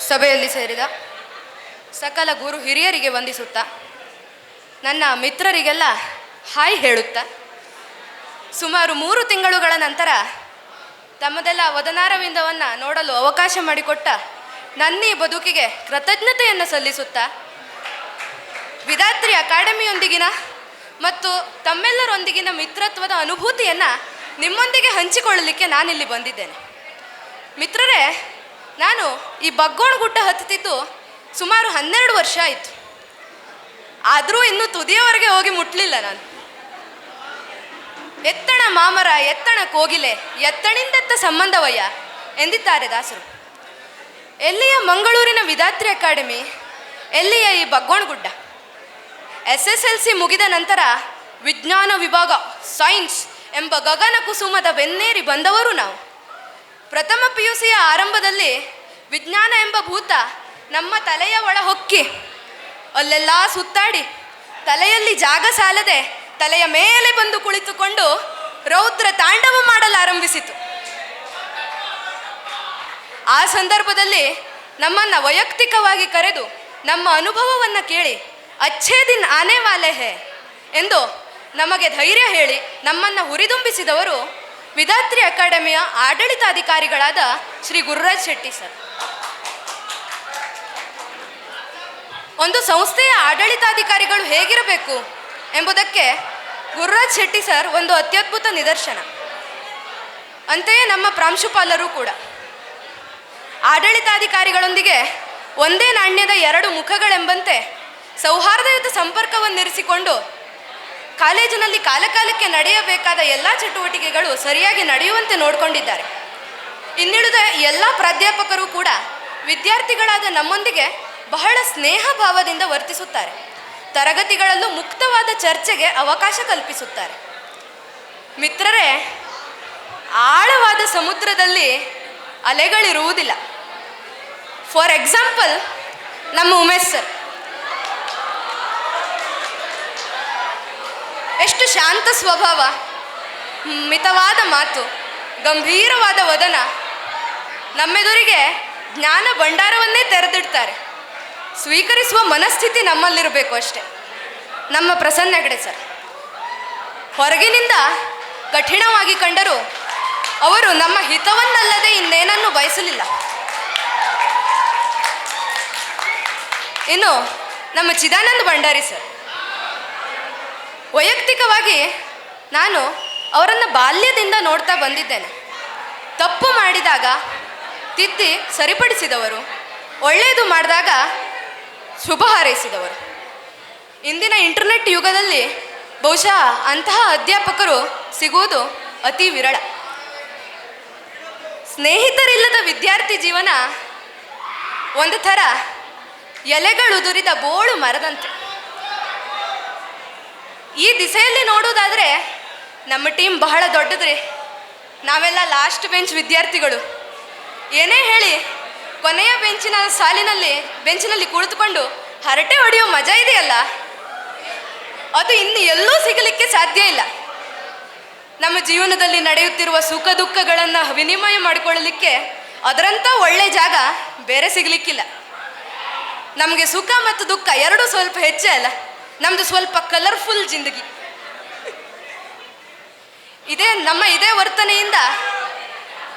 ಸಭೆಯಲ್ಲಿ ಸೇರಿದ ಸಕಲ ಗುರು ಹಿರಿಯರಿಗೆ ವಂದಿಸುತ್ತಾ ನನ್ನ ಮಿತ್ರರಿಗೆಲ್ಲ ಹಾಯ್ ಹೇಳುತ್ತಾ ಸುಮಾರು 3 ತಿಂಗಳುಗಳ ನಂತರ ತಮ್ಮದೆಲ್ಲ ವದನಾರವಿಂದವನ್ನು ನೋಡಲು ಅವಕಾಶ ಮಾಡಿಕೊಟ್ಟ ನನ್ನೀ ಬದುಕಿಗೆ ಕೃತಜ್ಞತೆಯನ್ನು ಸಲ್ಲಿಸುತ್ತಾ ವಿಧಾತ್ರಿ ಅಕಾಡೆಮಿಯೊಂದಿಗಿನ ಮತ್ತು ತಮ್ಮೆಲ್ಲರೊಂದಿಗಿನ ಮಿತ್ರತ್ವದ ಅನುಭೂತಿಯನ್ನು ನಿಮ್ಮೊಂದಿಗೆ ಹಂಚಿಕೊಳ್ಳಲಿಕ್ಕೆ ನಾನಿಲ್ಲಿ ಬಂದಿದ್ದೇನೆ. ಮಿತ್ರರೇ, ನಾನು ಈ ಬಗ್ಗೋಣ ಗುಡ್ಡ ಹತ್ತುತ್ತಿದ್ದು ಸುಮಾರು 12 ವರ್ಷ ಆಯಿತು. ಆದರೂ ಇನ್ನೂ ತುದಿಯವರೆಗೆ ಹೋಗಿ ಮುಟ್ಟಲಿಲ್ಲ ನಾನು. ಎತ್ತಣ ಮಾಮರ ಎತ್ತಣ ಕೋಗಿಲೆ ಎತ್ತಣಿಂದೆತ್ತ ಸಂಬಂಧವಯ್ಯ ಎಂದಿದ್ದಾರೆ ದಾಸರು. ಎಲ್ಲಿಯ ಮಂಗಳೂರಿನ ವಿಧಾತ್ರಿ ಅಕಾಡೆಮಿ, ಎಲ್ಲಿಯ ಈ ಬಗ್ಗೋಣ ಗುಡ್ಡ. SSLC ಮುಗಿದ ನಂತರ ವಿಜ್ಞಾನ ವಿಭಾಗ ಸೈನ್ಸ್ ಎಂಬ ಗಗನ ಕುಸುಮದ ಬೆನ್ನೇರಿ ಬಂದವರು ನಾವು. ಪ್ರಥಮ PUCಯ ಆರಂಭದಲ್ಲಿ ವಿಜ್ಞಾನ ಎಂಬ ಭೂತ ನಮ್ಮ ತಲೆಯ ಒಳ ಹೊಕ್ಕಿ ಅಲ್ಲೆಲ್ಲ ಸುತ್ತಾಡಿ ತಲೆಯಲ್ಲಿ ಜಾಗ ಸಾಲದೆ ತಲೆಯ ಮೇಲೆ ಬಂದು ಕುಳಿತುಕೊಂಡು ರೌದ್ರ ತಾಂಡವ ಮಾಡಲಾರಂಭಿಸಿತು. ಆ ಸಂದರ್ಭದಲ್ಲಿ ನಮ್ಮನ್ನು ವೈಯಕ್ತಿಕವಾಗಿ ಕರೆದು ನಮ್ಮ ಅನುಭವವನ್ನು ಕೇಳಿ ಅಚ್ಛೇ ದಿನ್ ಆನೆ ವಾಲೆ ಹೇ ಎಂದು ನಮಗೆ ಧೈರ್ಯ ಹೇಳಿ ನಮ್ಮನ್ನು ಹುರಿದುಂಬಿಸಿದವರು ವಿಧಾತ್ರಿ ಅಕಾಡೆಮಿಯ ಆಡಳಿತಾಧಿಕಾರಿಗಳಾದ ಶ್ರೀ ಗುರುರಾಜ್ ಶೆಟ್ಟಿ ಸರ್. ಒಂದು ಸಂಸ್ಥೆಯ ಆಡಳಿತಾಧಿಕಾರಿಗಳು ಹೇಗಿರಬೇಕು ಎಂಬುದಕ್ಕೆ ಗುರುರಾಜ್ ಶೆಟ್ಟಿ ಸರ್ ಒಂದು ಅತ್ಯದ್ಭುತ ನಿದರ್ಶನ. ಅಂತೆಯೇ ನಮ್ಮ ಪ್ರಾಂಶುಪಾಲರು ಕೂಡ ಆಡಳಿತಾಧಿಕಾರಿಗಳೊಂದಿಗೆ ಒಂದೇ ನಾಣ್ಯದ 2 ಮುಖಗಳೆಂಬಂತೆ ಸೌಹಾರ್ದಯುತ ಸಂಪರ್ಕವನ್ನಿರಿಸಿಕೊಂಡು ಕಾಲೇಜಿನಲ್ಲಿ ಕಾಲಕಾಲಕ್ಕೆ ನಡೆಯಬೇಕಾದ ಎಲ್ಲ ಚಟುವಟಿಕೆಗಳು ಸರಿಯಾಗಿ ನಡೆಯುವಂತೆ ನೋಡಿಕೊಂಡಿದ್ದಾರೆ. ಇನ್ನುಳಿದ ಎಲ್ಲ ಪ್ರಾಧ್ಯಾಪಕರು ಕೂಡ ವಿದ್ಯಾರ್ಥಿಗಳಾದ ನಮ್ಮೊಂದಿಗೆ ಬಹಳ ಸ್ನೇಹ ಭಾವದಿಂದ ವರ್ತಿಸುತ್ತಾರೆ. ತರಗತಿಗಳಲ್ಲೂ ಮುಕ್ತವಾದ ಚರ್ಚೆಗೆ ಅವಕಾಶ ಕಲ್ಪಿಸುತ್ತಾರೆ. ಮಿತ್ರರೇ, ಆಳವಾದ ಸಮುದ್ರದಲ್ಲಿ ಅಲೆಗಳಿರುವುದಿಲ್ಲ. ಫಾರ್ ಎಕ್ಸಾಂಪಲ್, ನಮ್ಮ ಉಮೇಶ್ ಸರ್ ಎಷ್ಟು ಶಾಂತ ಸ್ವಭಾವ, ಮಿತವಾದ ಮಾತು, ಗಂಭೀರವಾದ ವದನ, ನಮ್ಮೆದುರಿಗೆ ಜ್ಞಾನ ಭಂಡಾರವನ್ನೇ ತೆರೆದಿಡ್ತಾರೆ. ಸ್ವೀಕರಿಸುವ ಮನಸ್ಥಿತಿ ನಮ್ಮಲ್ಲಿರಬೇಕು ಅಷ್ಟೆ. ನಮ್ಮ ಪ್ರಸನ್ನ ಹೆಗಡೆ ಸರ್ ಹೊರಗಿನಿಂದ ಕಠಿಣವಾಗಿ ಕಂಡರೂ ಅವರು ನಮ್ಮ ಹಿತವನ್ನಲ್ಲದೆ ಇನ್ನೇನನ್ನು ಬಯಸಲಿಲ್ಲ. ಇನ್ನು ನಮ್ಮ ಚಿದಾನಂದ ಭಂಡಾರಿ ಸರ್, ವೈಯಕ್ತಿಕವಾಗಿ ನಾನು ಅವರನ್ನು ಬಾಲ್ಯದಿಂದ ನೋಡ್ತಾ ಬಂದಿದ್ದೇನೆ. ತಪ್ಪು ಮಾಡಿದಾಗ ತಿದ್ದಿ ಸರಿಪಡಿಸಿದವರು, ಒಳ್ಳೆಯದು ಮಾಡಿದಾಗ ಶುಭ ಹಾರೈಸಿದವರು. ಇಂದಿನ ಇಂಟರ್ನೆಟ್ ಯುಗದಲ್ಲಿ ಬಹುಶಃ ಅಂತಹ ಅಧ್ಯಾಪಕರು ಸಿಗುವುದು ಅತಿ ವಿರಳ. ಸ್ನೇಹಿತರಿಲ್ಲದ ವಿದ್ಯಾರ್ಥಿ ಜೀವನ ಒಂದು ಥರ ಎಲೆಗಳುದುರಿದ ಬೋಳು ಮರದಂತೆ. ಈ ದಿಸೆಯಲ್ಲಿ ನೋಡುವುದಾದರೆ ನಮ್ಮ ಟೀಮ್ ಬಹಳ ದೊಡ್ಡದ್ರಿ. ನಾವೆಲ್ಲ ಲಾಸ್ಟ್ ಬೆಂಚ್ ವಿದ್ಯಾರ್ಥಿಗಳು. ಏನೇ ಹೇಳಿ ಕೊನೆಯ ಬೆಂಚಿನಲ್ಲಿ ಕುಳಿತುಕೊಂಡು ಹರಟೆ ಹೊಡೆಯೋ ಮಜಾ ಇದೆಯಲ್ಲ, ಅದು ಇನ್ನು ಎಲ್ಲೂ ಸಿಗಲಿಕ್ಕೆ ಸಾಧ್ಯ ಇಲ್ಲ. ನಮ್ಮ ಜೀವನದಲ್ಲಿ ನಡೆಯುತ್ತಿರುವ ಸುಖ ದುಃಖಗಳನ್ನು ವಿನಿಮಯ ಮಾಡಿಕೊಳ್ಳಲಿಕ್ಕೆ ಅದರಂಥ ಒಳ್ಳೆ ಜಾಗ ಬೇರೆ ಸಿಗಲಿಕ್ಕಿಲ್ಲ. ನಮಗೆ ಸುಖ ಮತ್ತು ದುಃಖ ಎರಡೂ ಸ್ವಲ್ಪ ಹೆಚ್ಚೇ ಅಲ್ಲ. ನಮ್ಮದು ಸ್ವಲ್ಪ ಕಲರ್ಫುಲ್ ಜಿಂದಗಿ. ಇದೇ ವರ್ತನೆಯಿಂದ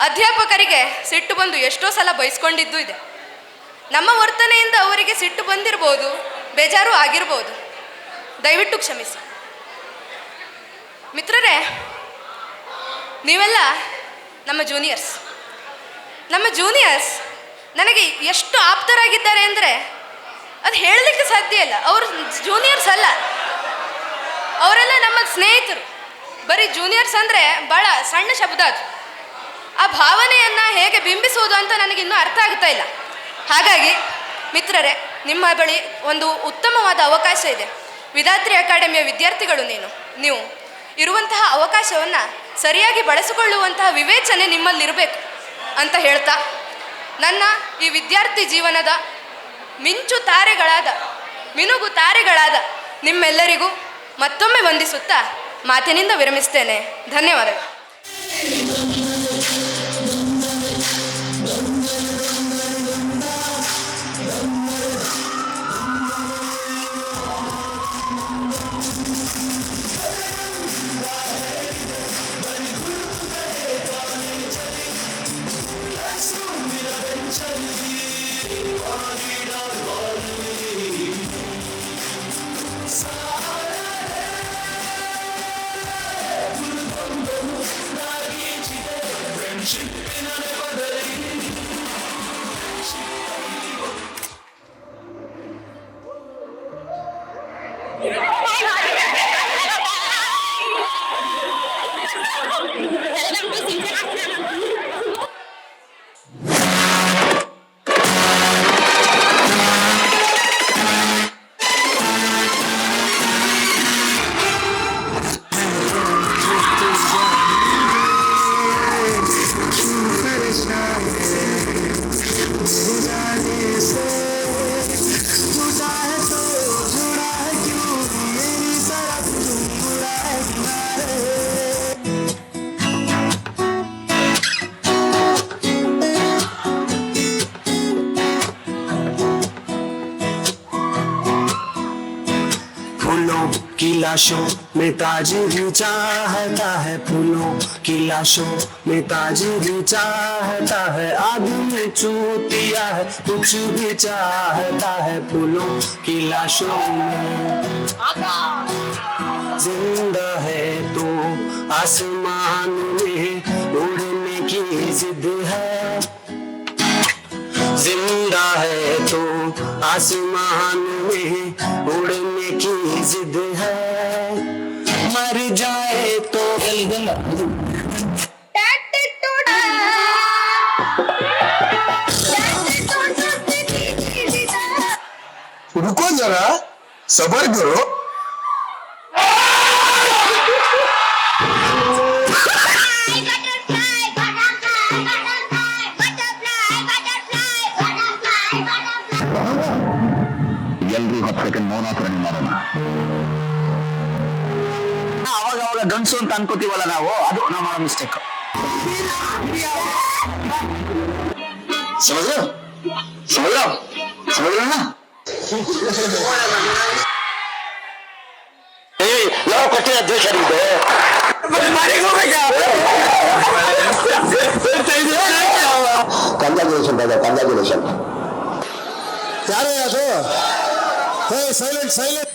ಅಧ್ಯಾಪಕರಿಗೆ ಸಿಟ್ಟು ಬಂದು ಎಷ್ಟೋ ಸಲ ಬಯಸ್ಕೊಂಡಿದ್ದು ಇದೆ. ನಮ್ಮ ವರ್ತನೆಯಿಂದ ಅವರಿಗೆ ಸಿಟ್ಟು ಬಂದಿರ್ಬೋದು, ಬೇಜಾರು ಆಗಿರ್ಬೋದು. ದಯವಿಟ್ಟು ಕ್ಷಮಿಸಿ. ಮಿತ್ರರೇ, ನೀವೆಲ್ಲ ನಮ್ಮ ಜೂನಿಯರ್ಸ್ ನನಗೆ ಎಷ್ಟು ಆಪ್ತರಾಗಿದ್ದಾರೆ ಅಂದರೆ ಅದು ಹೇಳಲಿಕ್ಕೆ ಸಾಧ್ಯ ಇಲ್ಲ. ಅವರು ಜೂನಿಯರ್ಸ್ ಅಲ್ಲ, ಅವರೆಲ್ಲ ನಮ್ಮ ಸ್ನೇಹಿತರು. ಬರೀ ಜೂನಿಯರ್ಸ್ ಅಂದರೆ ಭಾಳ ಸಣ್ಣ ಶಬ್ದ ಅದು. ಆ ಭಾವನೆಯನ್ನು ಹೇಗೆ ಬಿಂಬಿಸೋದು ಅಂತ ನನಗಿನ್ನೂ ಅರ್ಥ ಆಗ್ತಾ ಇಲ್ಲ. ಹಾಗಾಗಿ ಮಿತ್ರರೇ, ನಿಮ್ಮ ಬಳಿ ಒಂದು ಉತ್ತಮವಾದ ಅವಕಾಶ ಇದೆ. ವಿಧಾತ್ರಿ ಅಕಾಡೆಮಿಯ ವಿದ್ಯಾರ್ಥಿಗಳು ನೀವು ಇರುವಂತಹ ಅವಕಾಶವನ್ನು ಸರಿಯಾಗಿ ಬಳಸಿಕೊಳ್ಳುವಂತಹ ವಿವೇಚನೆ ನಿಮ್ಮಲ್ಲಿರಬೇಕು ಅಂತ ಹೇಳ್ತಾ, ನನ್ನ ಈ ವಿದ್ಯಾರ್ಥಿ ಜೀವನದ ಮಿನುಗು ತಾರೆಗಳಾದ ನಿಮ್ಮೆಲ್ಲರಿಗೂ ಮತ್ತೊಮ್ಮೆ ವಂದಿಸುತ್ತಾ ಮಾತಿನಿಂದ ವಿರಮಿಸ್ತೇನೆ. ಧನ್ಯವಾದಗಳು. लाशों में ताजगी चाहता है, फूलों की लाशों में ताजगी चाहता है। आदमी चूतिया है, कुछ भी चाहता है, फूलों की लाशों में। जिंदा है तो आसमान में उड़ने की जिद है, जिंदा है तो आसमान में उड़ने की जिद है। मर जाए तो रुको जरा, सबर करो। ಎಲ್ರೂ 10 ಸೆಕೆಂಡ್ ಮೌನಾಚರಣೆ ಮಾಡೋಣ. ಅವಾಗ ಗಂಡಸು ಅಂತ ಅನ್ಕೋತೀವಲ್ಲ ನಾವು, ಅದು ನಾವು ಮಾಡೋ ಮಿಸ್ಟೇಕ್. ಯಾವ ಕೊಟ್ಟಿನ ದ್ವೇಷ ಇದೆ? Congratulation congratulation. ಯಾರೇ ಅದು? Silent silent.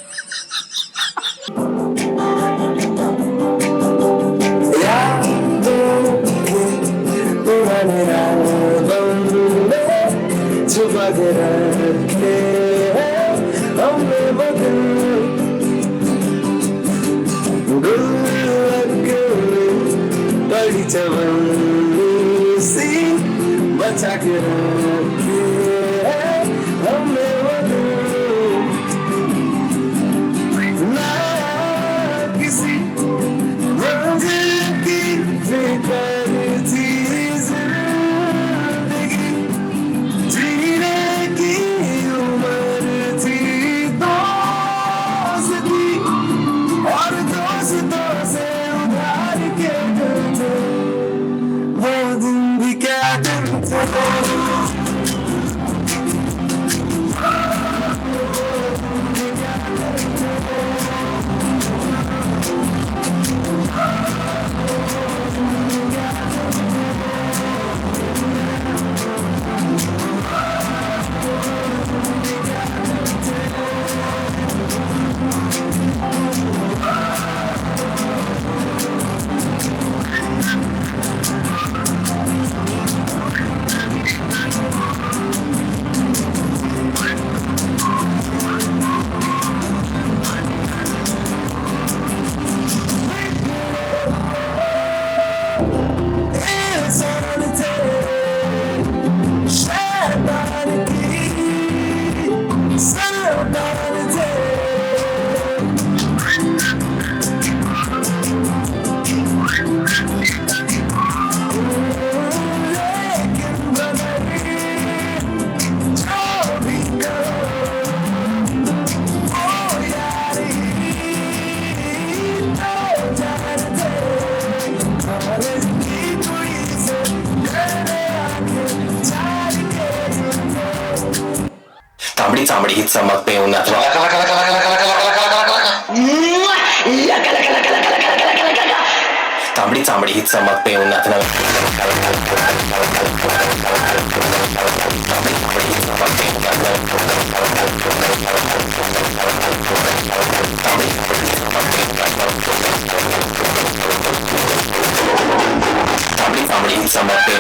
बचा के रखे हमें ना किसी मंजिल की फिक्र थी, जिंदगी जीने की उम्र थी, दोस्ती और दोस्तों से उधार के वो दिन भी क्या दिन थे। चामडी ही चमकते उन्हात तांबडी चामडी ही चमकते उन्हात तांबडी चामडी ही चमकते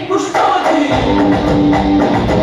पुष्पावती